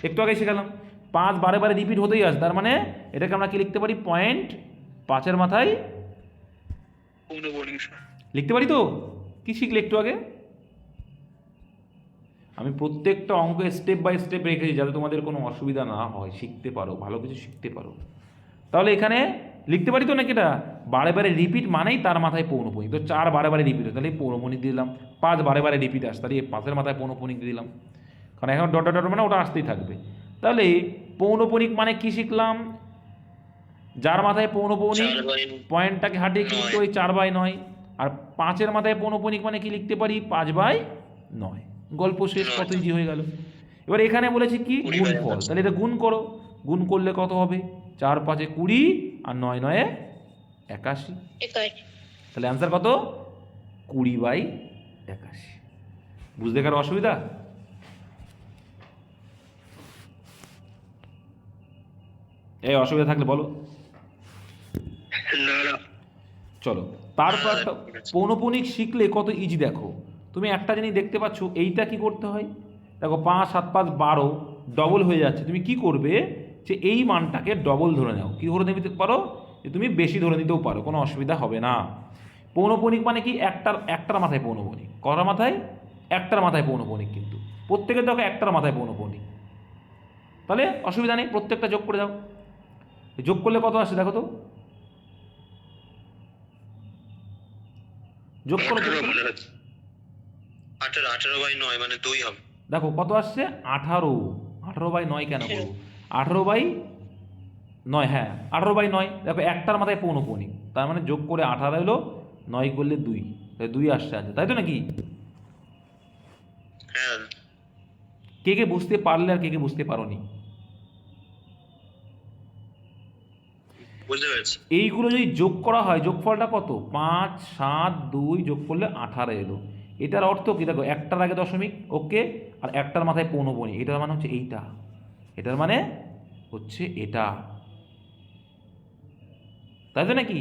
একটু আগে শেখালাম 5 বারে বারে রিপিট হতেই আসে, তার মানে এটাকে আমরা কি লিখতে পারি? পয়েন্ট 5-এর মাথায় লিখতে পারি তো? কি শিখলে একটু আগে? আমি প্রত্যেকটা অঙ্ক স্টেপ বাই স্টেপ রেখেছি, যাতে তোমাদের কোনো অসুবিধা না হয়, শিখতে পারো, ভালো কিছু শিখতে পারো। তাহলে এখানে লিখতে পারি তো নাকি? এটা বারে বারে রিপিট মানেই তার মাথায় পৌনঃপুনিক। তো 4 বারে বারে রিপিট হয়, তাহলে পৌনঃপুনিক দিলাম। 5 বারে বারে রিপিট আসে, তাহলে 5-এর মাথায় পৌনঃপুনিক দিলাম, কারণ এখন ডট ডট মানে ওটা আসতেই থাকবে। তাহলে পৌনঃপুনিক মানে কি শিখলাম? যার মাথায় পৌনঃপুনিক 4/9। পয়েন্টটাকে হাটিয়ে কি লিখতে পারি? 4/9। আর 5-এর মাথায় পৌনঃপুনিক মানে কি লিখতে পারি? 5/9। গল্প শেষ, কত ইজি হয়ে গেল। এবার এখানে বলেছি কি? 20/9। গুণফল। তাহলে এটা গুণ করো। গুণ করলে কত হবে? 4-5-এ 20 আর 9-9-এ 81। তাহলে অ্যান্সার কত? 20/81। বুঝতে কারো অসুবিধা? এই অসুবিধা থাকলে বলো। না না। চলো, তারপর একটা পৌনঃপুনিক শিখলে কত ইজি দেখো। তুমি একটা জিনিস দেখতে পাচ্ছ, এইটা কি করতে হয় দেখো, 5 7 5 12 ডবল হয়ে যাচ্ছে। তুমি কি করবে? যে এই মানটাকে ডবল ধরে নাও। কি ধরে নিতে পারো? যে তুমি বেশি ধরে নিতেও পারো, কোনো অসুবিধা হবে না। পৌনঃপুনিক মানে কি? একটার মাথায় পৌনঃপুনিক। কটার মাথায়? একটার মাথায় পৌনঃপুনিক। কিন্তু প্রত্যেকের দেখো একটার মাথায় পৌনঃপুনিক। তাহলে অসুবিধা নেই, প্রত্যেকটা যোগ করে দাও। যোগ করলে কত আসে দেখো তো? যোগ করো। 18/9 মানে 2 হবে। দেখো কত আসছে? 18। 18/9 কেন করবো? 18/9, হ্যাঁ 18/9। দেখো একটার মাথায় পৌনঃপুনিক, তার মানে যোগ করে 18 এলো, 9 করলে 2, তাই 2 আসছে আছে, তাই তো নাকি? হ্যাঁ, কে কে বুঝতে পারলে আর কে কে বুঝতে পারোনি? বুঝতে পেরেছি। এইগুলো যদি যোগ করা হয়, যোগফলটা কত? 5 7 2 যোগ করলে 18 এলো। এটার অর্থ কি দেখো, একটার আগে দশমিক, ওকে, আর একটার মাথায় পৌনঃপুনিক, এটার মানে হচ্ছে এইটা, এটার মানে হচ্ছে এটা, তাই তো নাকি?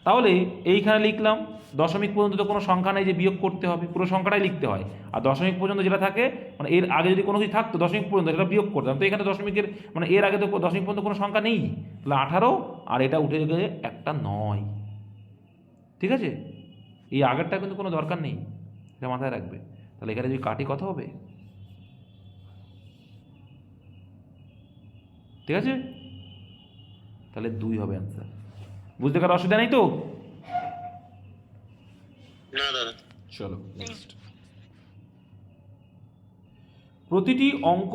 তাহলে এইখানে লিখলাম, দশমিক পর্যন্ত তো কোনো সংখ্যা নেই যে বিয়োগ করতে হবে, পুরো সংখ্যাটাই লিখতে হয়। আর দশমিক পর্যন্ত যেটা থাকে, মানে এর আগে যদি কোনো কিছু থাকতো দশমিক পর্যন্ত, সেটা বিয়োগ করতাম। তো এখানে দশমিকের মানে এর আগে তো দশমিক পর্যন্ত কোনো সংখ্যা নেই, তাহলে 18, আর এটা উঠে গেলে একটা 9। ঠিক আছে? এই আগেরটা কিন্তু কোনো দরকার নেই, এটা মাথায় রাখবে। তাহলে এখানে যদি কাটি কত হবে? ঠিক আছে, তাহলে 2 হবে অ্যান্সার। বুঝতে কারো অসুবিধা নেই তো? না দাদা। চলো নেক্সট। প্রতিটি অঙ্ক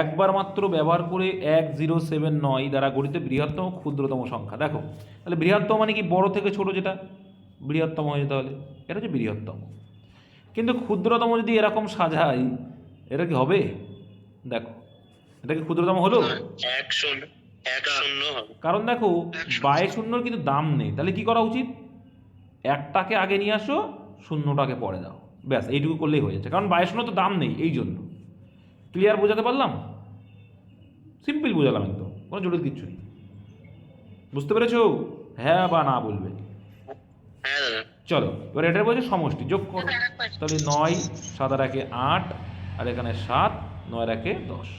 একবার মাত্র ব্যবহার করে 1079 দ্বারা গঠিত বৃহত্তম ক্ষুদ্রতম সংখ্যা। দেখো, তাহলে বৃহত্তম মানে কি? বড় থেকে ছোট যেটা বৃহত্তম হয়ে যেতে হলে এটা হচ্ছে বৃহত্তম। কিন্তু ক্ষুদ্রতম যদি এরকম সাজাই, এটা কি হবে? দেখো, এটা কি ক্ষুদ্রতম হলো? 1 0 হবে। কারণ দেখো 22 কিন্তু দাম নেই, তাহলে কি করা উচিত? একটাকে আগে নিয়ে আসো, শূন্যটাকে পরে দাও, ব্যাস এইটুকু করলেই হয়ে যাচ্ছে। কারণ 22 তো দাম নেই, এই জন্য। ক্লিয়ার বোঝাতে পারলাম? সিম্পল বোঝালাম একদম, কোনো জটিল কিচ্ছু নেই। বুঝতে পেরেছো? হ্যাঁ বা না বলবে। হ্যাঁ দাদা। চলো, এবার এটার বলছে সমষ্টি, যোগ করো। তাহলে 9 7 আর 1 8, আর এখানে 7 9 আর 1 10।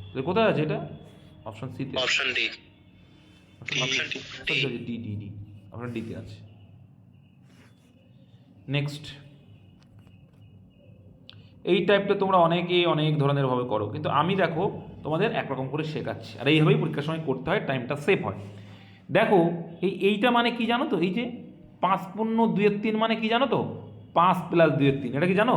তাহলে কোথায় আছে এটা? অপশন সিতে, option D. D D D, option ডিতে আছে। নেক্সট, এই টাইপটা তোমরা অনেকেই অনেক ধরনের ভাবে করো, কিন্তু আমি দেখো তোমাদের একরকম করে শেখাচ্ছি, আর এইভাবেই পরীক্ষার সময় করতে হয়, টাইমটা সেভ হয়। দেখো এইটা মানে কি জানো তো? এই যে 5 পূর্ণ 2/3 মানে কি জানো তো? 5 + 2/3, এটা কি জানো?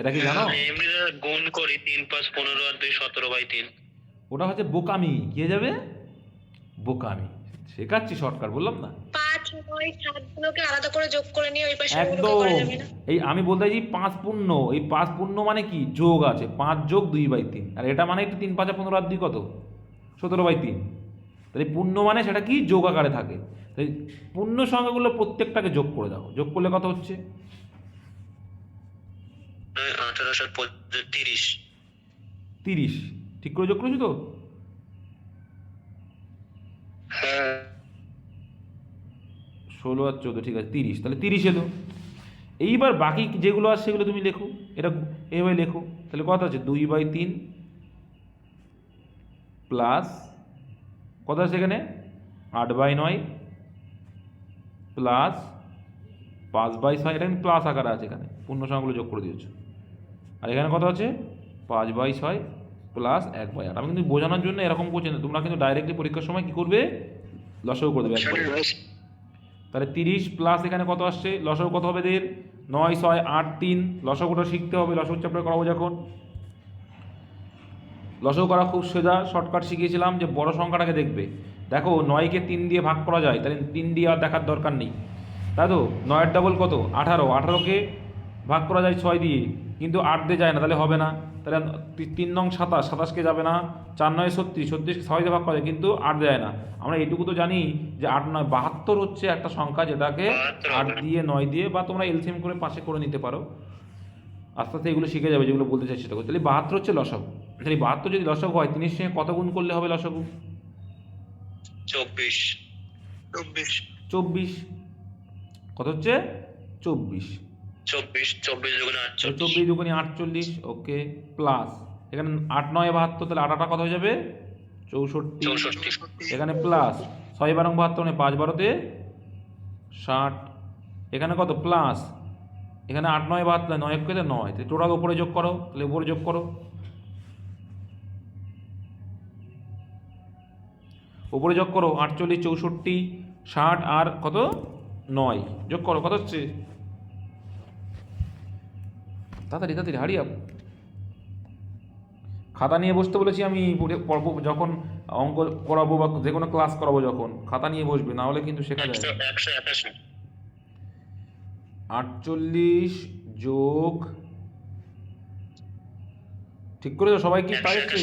এটা কি জানো? এমনি দাদা গুণ করি 3 5 15 আর 2 17/3। ওটা হচ্ছে বোকামি। কি হয়ে যাবে? বোকামি। শেখাচ্ছি শর্টকাট, বললাম না? 5 9 7 গুলোকে আলাদা করে যোগ করে নিয়ে ওই পাশে গুলোকে একদম। করা যাবে না? এই আমি বলতে চাইছি 5 পূর্ণ, এই 5 পূর্ণ মানে কি? যোগ আছে, 5 যোগ 2/3, আর এটা মানে একটু 3 5 15 আর 2 কত? 17/3। তাহলে পূর্ণ মানে সেটা কি? যোগ আকারে থাকে। তাই পূর্ণ সংখ্যাগুলো প্রত্যেকটাকে যোগ করে দাও, যোগ করলে কত হচ্ছে? 18 7 30। 30। ঠিক করে যোগ করেছো তো? হ্যাঁ। 16 আর 14, ঠিক আছে 30, তাহলে 30 এলো। এইবার বাকি যেগুলো আছে সেগুলো তুমি লেখো, এটা এইভাবে লেখো। তাহলে কত আছে? 2/3 প্লাস কত আছে এখানে? 8/9 প্লাস 5/6, এটা কিন্তু প্লাস আকারে আছে, এখানে পূর্ণ সংখ্যাগুলো যোগ করে দিয়েছো। আর এখানে কত আছে? 5/6 প্লাস 1/8। আমি কিন্তু বোঝানোর জন্য এরকম করছি না, তোমরা কিন্তু ডাইরেক্টলি পরীক্ষার সময় কি করবে, লসাগু করে দেবে একবার। তাহলে 30 প্লাস এখানে কত আসছে, লসাগু কত হবে এদের, 9 6 8 3, লসাগুটা শিখতে হবে, লসাগু চ্যাপ্টার করাবো যখন। লসাগু করা খুব সোজা, শর্টকাট শিখিয়েছিলাম যে বড় সংখ্যাটাকে দেখবে। দেখো 9কে 3 দিয়ে ভাগ করা যায়, তাহলে 3 দিয়ে আর দেখার দরকার নেই, তাই তো। 9 ডাবল কত, 18, 18কে ভাগ করা যায় 6 দিয়ে, কিন্তু 8 দিয়ে যায় না, তাহলে হবে না। তাহলে 3 নং 27, 27কে যাবে না। 4 9 36, 36কে 6 দিয়ে ভাগ করা যায়, কিন্তু 8 দেয় না। আমরা এইটুকু তো জানি যে 8 9 72 হচ্ছে একটা সংখ্যা, যেটাকে 8 দিয়ে 9 দিয়ে, বা তোমরা এলসিএম করে পাশে করে নিতে পারো। আস্তে আস্তে এগুলো শিখে যাবে যেগুলো বলতে চাই সেটা করে। তাহলে 72 হচ্ছে লসাগু। তাহলে 72 যদি লসাগু হয়, 3 এর সঙ্গে কত গুণ করলে হবে লসাগু? 24 24। কত হচ্ছে? 24। 24 24 দুগুণে 48 24 দুগুণে 48, ওকে। প্লাস এখানে 8 9 72, তাহলে 8 কত হয়ে যাবে? 64। এখানে প্লাস 6 12 72, মানে 5 12 60। এখানে কত প্লাস, এখানে 8 9 72, 9 1 9, তাহলে টোটাল উপরে যোগ করো, তাহলে উপরে যোগ করো, উপরে যোগ করো 48 64 60 আর কত 9 যোগ করো, কত হচ্ছে? তাড়াতাড়ি তাড়াতাড়ি হারি আপ। খাতা নিয়ে বসতে বলেছি আমি, পড়বো যখন অঙ্ক করাবো বা যে কোনো ক্লাস করাবো, যখন খাতা নিয়ে বসবে, না হলে কিন্তু শেখা যায় না। 181 48 যোগ, ঠিক করে সবাই কি তাই এসছে?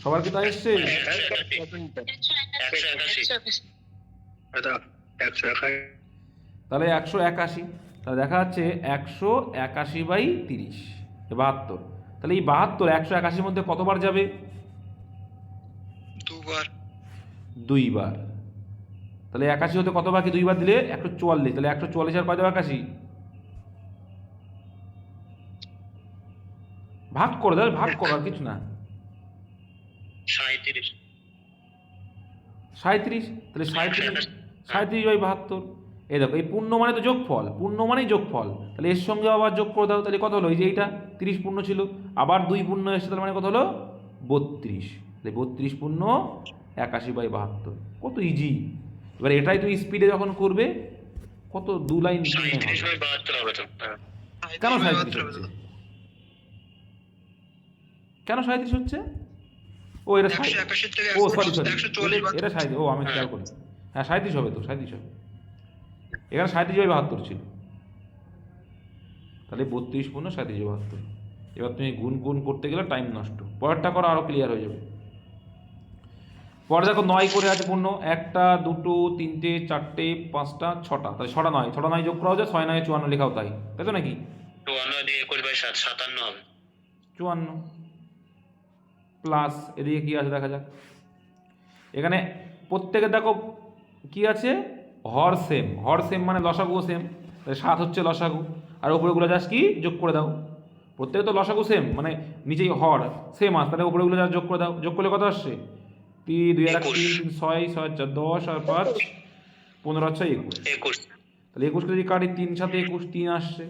সবার কি তাই এসছে? 181 তাহলে 181, তাহলে দেখা যাচ্ছে 181/30, 72। তাহলে এই 72 181-র মধ্যে কতবার যাবে? দুইবার। তাহলে 81 হতে কত বাকি, দুইবার দিলে 144, তাহলে 144 আর কয় দেবে 81? ভাগ করে দাও, ভাগ করো, আর কিছু না। 37 37, তাহলে 37/72। এই দেখো, এই পূর্ণ মানে তো যোগফল, পূর্ণ মানেই যোগফল, তাহলে এর সঙ্গে আবার যোগ করে দাও, তাহলে কত হলো? এই যে এইটা 30 পূর্ণ ছিল, আবার 2 পূর্ণ এসেছে, তাহলে মানে কত হলো? 32। তাহলে 32 পূর্ণ 81/72, কত ইজি। এবার এটাই তুমি স্পিডে যখন করবে, কত 2 লাইন 37/72 হবে তো। কেন 37 হচ্ছে? কেন 37 হচ্ছে? ও এটা 181 থেকে ও সরি সরি, 140 এটা 37, ও আমি খেয়াল করি। হ্যাঁ 37 হবে তো, 37 হবে। এখানে 37/72 ছিল, তাহলে 32 পূর্ণ 37/72। এবার তুমি গুণ গুণ করতে গেলে টাইম নষ্ট, পরেরটা করো আরো ক্লিয়ার হয়ে যাবে। পরে দেখো 9 করে আছে পূর্ণ, 1 2 3 4 5 6, তাহলে 6টা 9, 6টা 9 যোগ করা যায়, 6 9 54 লেখাও তাই, তাই তো নাকি? 54 দিয়ে 21/7 57 হবে। 54 প্লাস এদিকে কি আছে দেখা যাক। এখানে প্রত্যেকে দেখো কি আছে, হর সেম, হর সেম মানে লসাগু সেম, তাহলে 7 হচ্ছে লসাগু, আর উপরেগুলো জাস্ট কি যোগ করে দাও। প্রত্যেকে তো লসাগু সেম, মানে নিচেই হর সেম আছে, তাহলে উপরেগুলো জাস্ট যোগ করে দাও। যোগ করলে কত আসছে? 3 2 আর 3 6 6 4 10 আর 5 15 আর 6 21। তাহলে 21 কে যদি কাটি, 3 সাথে 21 3 আসছে,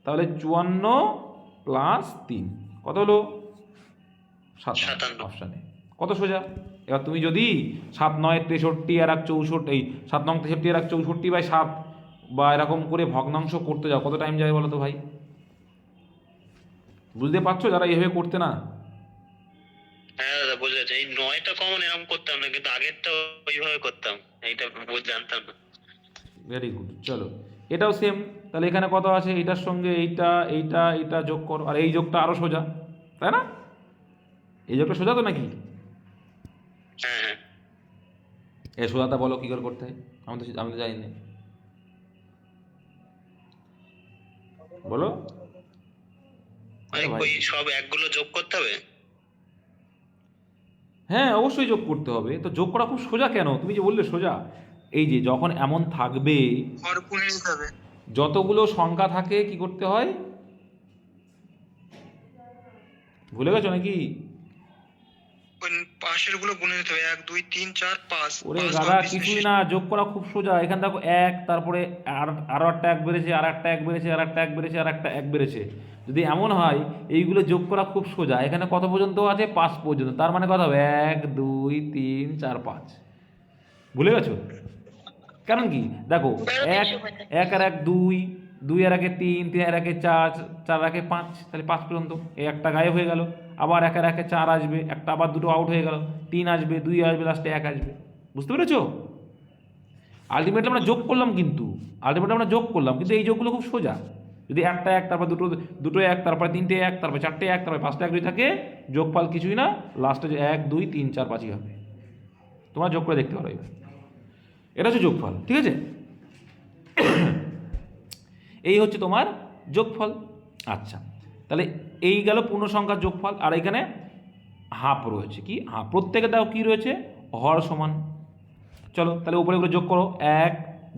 তাহলে 54 প্লাস 3 কত হলো? 57 অপশানে। কত সোজা। এবার তুমি যদি 7 9 63 আর 1 64, এই 7 9 63 আর 1 64/7 বা এরকম করে ভগ্নাংশ করতে যাও, কত টাইম যাবে বলো তো ভাই? বুঝতে পারছো যারা এইভাবে করতে না? হ্যাঁ দাদা বুঝতে পারছি, এই 9টা কমন এরকম করতাম না, কিন্তু আগেরটা ওইভাবে করতাম, এইটা জানতাম না। ভেরি গুড, চলো এটাও সেম। তাহলে এখানে কত আছে, এইটার সঙ্গে এইটা এইটা এইটা যোগ করো, আর এই যোগটা আরো সোজা, তাই না? এই যোগটা সোজা তো নাকি? হ্যাঁ হ্যাঁ, এই সোজাটা বলো কি করে করতে হয়, আমি তো জানি না, বলো। ওই সব একগুলো যোগ করতে হবে। হ্যাঁ অবশ্যই যোগ করতে হবে, তো যোগ করা খুব সোজা কেন, তুমি যে বললে সোজা, এই যে যখন এমন থাকবে, যতগুলো সংখ্যা থাকে কি করতে হয়, ভুলে গেছো নাকি? পাশের গুলো গুনে নিতে হবে, 1 2 3 4 5। ওরে দাদা কিছুই না, যোগ করা খুব সোজা। এখানে দেখো 1, তারপরে আরো একটা 1 বেড়েছে, আর একটা 1 বেড়েছে, আর একটা 1 বেড়েছে, আর একটা 1 বেড়েছে, যদি এমন হয় এইগুলো যোগ করা খুব সোজা, এখানে কত পর্যন্ত আছে 5 পর্যন্ত, তার মানে কত হবে 1 2 3 4 5। ভুলে গেছো? কারণ কি দেখো, এক এক আর এক দুই, দুই আর একে তিন, তিন আর একে চার, চার আর একে 5, তাহলে 5 পর্যন্ত। এই একটা গায়েব হয়ে গেল, আবার এক আর একে 4 আসবে, একটা আবার দুটো আউট হয়ে গেল, 3 আসবে, 2 আসবে, লাস্টে 1 আসবে। বুঝতে পেরেছো? আলটিমেটলি আমরা যোগ করলাম, কিন্তু এই যোগগুলো খুব সোজা। যদি একটা এক, তারপর দুটো, দুটো এক, তারপরে তিনটে এক, তারপর চারটে এক, তারপর পাঁচটা এক যদি থাকে, যোগফল কিছুই না, লাস্টে যে 1 2 3 4 5ই হবে। তোমরা যোগ করে দেখতে পারো এবার। এটা হচ্ছে যোগফল, ঠিক আছে? এই হচ্ছে তোমার যোগফল। আচ্ছা, তাহলে এই গেল পূর্ণ সংখ্যার যোগফল। আর এখানে হাফ রয়েছে, কি হাফ, প্রত্যেকে দাও কি রয়েছে, হর সমান। চলো তাহলে উপরে উপরে যোগ করো, 1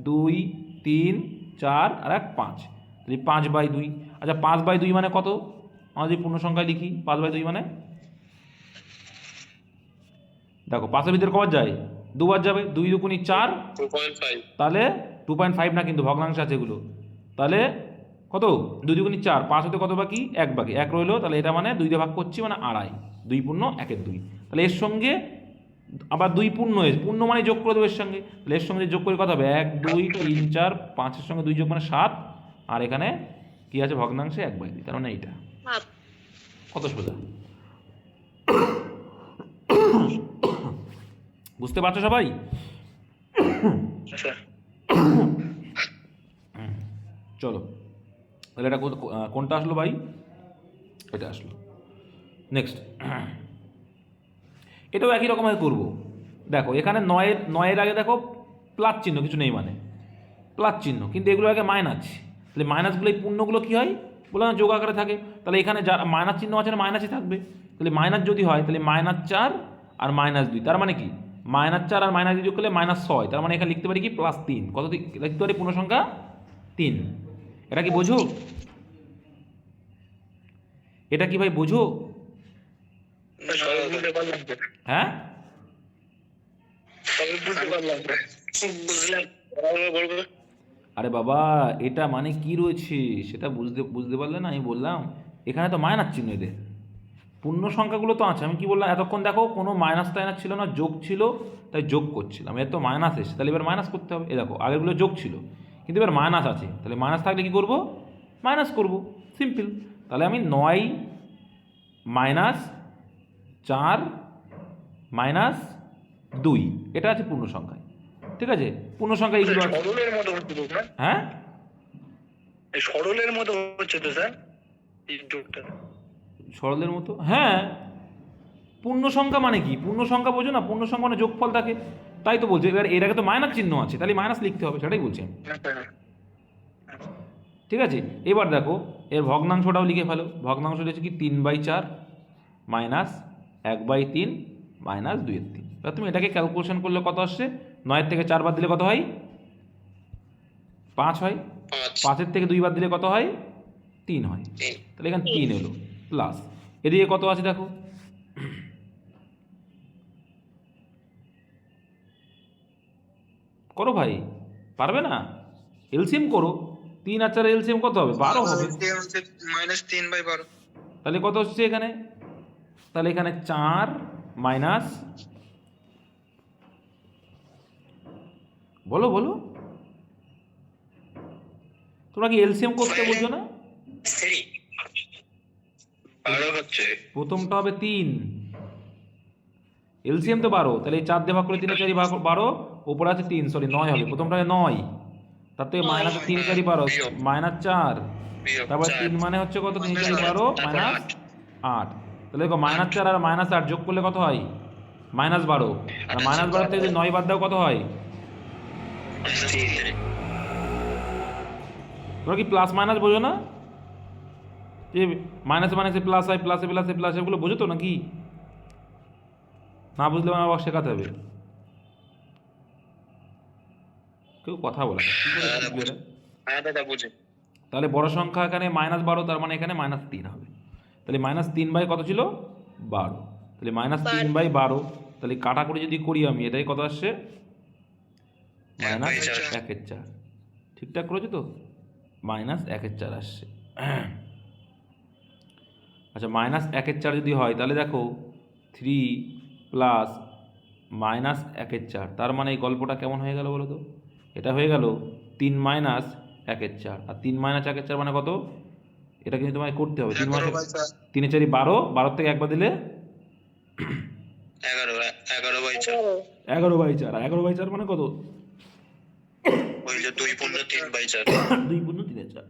2 3 4 আর 1 5, তাহলে 5/2। আচ্ছা 5/2 মানে কত? আমরা যদি পূর্ণ সংখ্যায় লিখি 5/2 মানে, দেখো 5-এর ভিতরে কবার যায়, দুবার যাবে, 2 দুগুণি 4, 2.5। তাহলে 2.5 না, কিন্তু ভগ্নাংশ আছে এগুলো। তাহলে কত, 2 দুগুণি 4, 5 হতে কত বাকি, 1 বাকি, 1 রইলো। তাহলে এটা মানে 2 দিয়ে ভাগ করছি, মানে 2.5, 2 পূর্ণ 1-এর 2। তাহলে এর সঙ্গে আবার 2 পূর্ণ হয়েছে, পূর্ণ মানে যোগ করে দেবো এর সঙ্গে। তাহলে এর সঙ্গে যোগ করে কত হবে, 1 2 3 4 5-এর সঙ্গে 2 যোগ মানে 7, আর এখানে কি আছে, ভগ্নাংশে 1/2, তার মানে এইটা। হাফ। কত সোজা, বুঝতে পারছো সবাই? চলো তাহলে এটা কোনটা আসলো ভাই, এটা আসলো। নেক্সট, এটাও একই রকমভাবে করবো। দেখো এখানে 9-এর আগে দেখো প্লাস চিহ্ন, কিছু নেই মানে প্লাস চিহ্ন, কিন্তু এগুলো আগে মাইনাস। তাহলে মাইনাসগুলো, এই পূর্ণগুলো কী হয় বলে না, যোগ আকারে থাকে। তাহলে এখানে যা মাইনাস চিহ্ন আছে না, মাইনাসই থাকবে। তাহলে মাইনাস যদি হয়, তাহলে -4 আর -2, তার মানে কি -4 আর -2 যোগ করলে -6, তার মানে এখানে লিখতে পারি কি +3। কত লিখতে পারি, পূর্ণ সংখ্যা 3। এটা কি বোঝো? এটা কি ভাই বোঝো? হ্যাঁ, আরে বাবা এটা মানে কি রয়েছে সেটা বুঝতে পারলে না? আমি বললাম এখানে তো মাইনাস চিহ্ন, এদের পূর্ণ সংখ্যাগুলো তো আছে। আমি কি বললাম এতক্ষণ, দেখো কোনো মাইনাস টাইনাস ছিল না, যোগ ছিল, তাই যোগ করছিলাম। এর তো মাইনাস এসে, তাহলে এবার মাইনাস করতে হবে। এ দেখো আগেরগুলো যোগ ছিল, কিন্তু এবার মাইনাস আছে, তাহলে মাইনাস থাকলে কী করবো, মাইনাস করব, সিম্পল। তাহলে আমি 9 -4 -2, এটা আছে পূর্ণ সংখ্যায়, ঠিক আছে? পূর্ণ সংখ্যা এইগুলো আছে। সরলের মতো হচ্ছে তো স্যার, হ্যাঁ এই সরলের মতো হচ্ছে তো স্যার এই যোগটা। সরলের মতো, হ্যাঁ। পূর্ণ সংখ্যা মানে কি, পূর্ণ সংখ্যা বোঝো না, পূর্ণ সংখ্যা মানে যোগফল থাকে, তাই তো বলছি। এবার এর আগে তো মাইনাস চিহ্ন আছে, তাহলে মাইনাস লিখতে হবে, সেটাই বলছি আমি, ঠিক আছে? এবার দেখো এর ভগ্নাংশটাও লিখে ফেলো। ভগ্নাংশ হচ্ছে কি 3/4 -1/3 -2/3। এবার তুমি এটাকে ক্যালকুলেশন করলে কত আসছে, 9-এর থেকে 4 বাদ দিলে কত হয়, 5 হয়। 5-এর থেকে 2 বাদ দিলে কত হয়, 3 হয়। তাহলে এখানে 3 এলো, প্লাস এদিকে কত আছে দেখো, করো ভাই, পারবে না? এলসিএম করো, 3 আর 4 এলসিএম কত হবে, 12 হবে। -3/12। তাহলে কত হচ্ছে এখানে, তাহলে এখানে 4 মাইনাস, বলো বলো, তোমরা কি এলসিএম করতে বলছো না? 12 হচ্ছে, প্রথমটা হবে 3, এলসিএম তো 12, তাহলে এই 4 দিয়ে ভাগ করে 3 4 ভাগ 12, উপরে আছে 3, সরি 9 হবে, প্রথমটা হবে 9, তার থেকে মাইনাস 3 4 12 -4, তারপর 3 মানে হচ্ছে কত, 3 4 12 -8। তাহলে দেখো -4 আর -8 যোগ করলে কত হয়, -12, আর -12 থেকে যদি 9 বাদ দাও কত হয়, তোমরা কি প্লাস মাইনাস বোঝো না? যে মাইনাসে মাইনাসে প্লাস হয়, প্লাসে প্লাসে প্লাস, এগুলো বোঝো তো নাকি? না বুঝলে আমার আবার শেখাতে হবে। কেউ কথা বলে না, কি করে বুঝবে এরা? হ্যাঁ দাদা বুঝি। তাহলে বড় সংখ্যা এখানে -12, তার মানে এখানে -3 হবে। তাহলে -3 কত ছিল, 12। তাহলে -3/12, তাহলে কাটাকুটি যদি করি আমি, এটাই কত আসছে, -1/4। ঠিকঠাক করেছো তো, -1/4 আসছে। আচ্ছা -1/4 যদি হয় তাহলে দেখো 3 প্লাস -1/4, তার মানে এই গল্পটা কেমন হয়ে গেল বলো তো? এটা হয়ে গেল 3 - 1/4, আর 3 - 1/4 মানে কত? এটা কিন্তু তোমায় করতে হবে। 3 11 বাই 4 3 4 12, 12 থেকে একবার দিলে 11 বাই 4 11/4, 11/4 মানে কত? ওই যে 2 × 3 বাই 4। 2 × 3/4।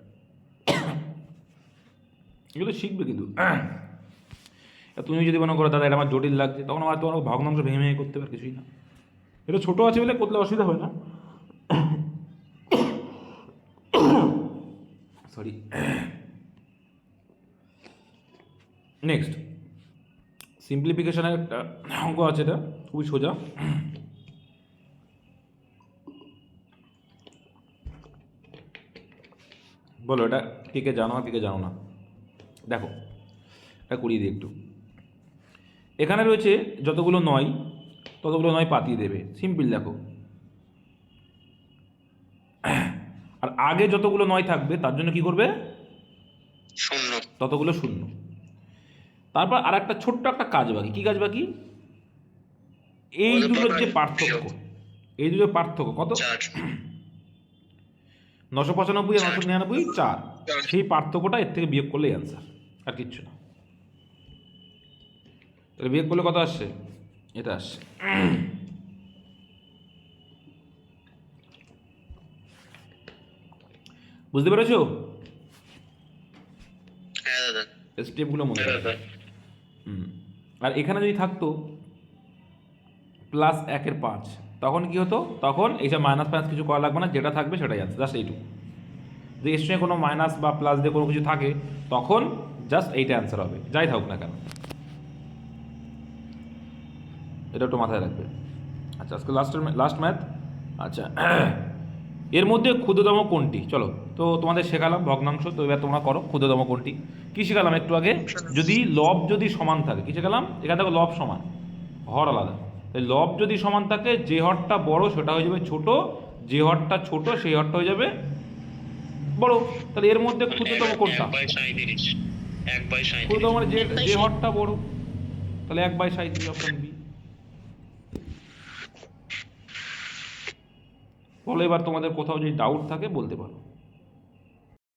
এগুলো শিখবে কিন্তু। তুমি যদি মনে করো দাদা এটা আমার জটিল লাগছে, তখন আমার তোমার ভগ্নাংশ ভেঙে ভেঙে করতে পারে, কিছুই না। এটা ছোটো আছে বলে করলে অসুবিধা হয় না। সরি। নেক্সট সিম্পলিফিকেশনের একটা অঙ্ক আছে, এটা খুবই সোজা। বলো এটা কে কে জানো আর কে কে জানো না? দেখো এটা করিয়ে দিই একটু। এখানে রয়েছে যতগুলো নয় ততগুলো নয় পাতিয়ে দেবে, সিম্পল। দেখো আর আগে যতগুলো নয় থাকবে তার জন্য কি করবে? 0 ততগুলো শূন্য। তারপর আর একটা ছোট্ট একটা কাজ বাকি। কি কাজ বাকি? এই দুটোর যে পার্থক্য, এই দুটোর পার্থক্য কত? 4 995 আর 999, 4। সেই পার্থক্যটা এর থেকে বিয়োগ করলেই অ্যান্সার, আর কিচ্ছু না। তাহলে বিয়োগ করলে কত আসছে? এটা আসছে। বুঝতে পেরেছো? হ্যাঁ দাদা, স্টেপগুলো মনে হ্যাঁ রাখবে। দাদা। আর এখানে যদি থাকতো +1/5, তখন কি হতো? তখন এইসব মাইনাস ফাইনাস কিছু করা লাগবে না, যেটা থাকবে সেটাই আছে, জাস্ট এইটুকু। যদি এর সঙ্গে কোনো মাইনাস বা প্লাস দিয়ে কোনো কিছু থাকে তখন জাস্ট এইটা অ্যান্সার হবে, যাই থাকুক না কেন। এটা একটু মাথায় রাখবে। আচ্ছা আজকে লাস্ট ম্যাথ। আচ্ছা, এর মধ্যে ক্ষুদ্রতম কোনটি? চলো, তো তোমাদের শেখালাম ভগ্নাংশ, তো এবার তোমরা করো ক্ষুদ্রতম কোনটি। কী শেখালাম একটু আগে? যদি লব যদি সমান থাকে, কী শেখালাম? এখানে দেখো লব সমান, হর আলাদা। তাই লব যদি সমান থাকে, যে হরটা বড় সেটা হয়ে যাবে ছোট, যে হরটা ছোট সেই হরটা হয়ে যাবে বড়। তাহলে এর মধ্যে ক্ষুদ্রতম কোনটা? 1/37 1/37 ক্ষুদ্রতম মানে যে হরটা বড়, তাহলে 1/37, অপশন বি। বলো এবার তোমাদের কোথাও যদি ডাউট থাকে বলতে পারো।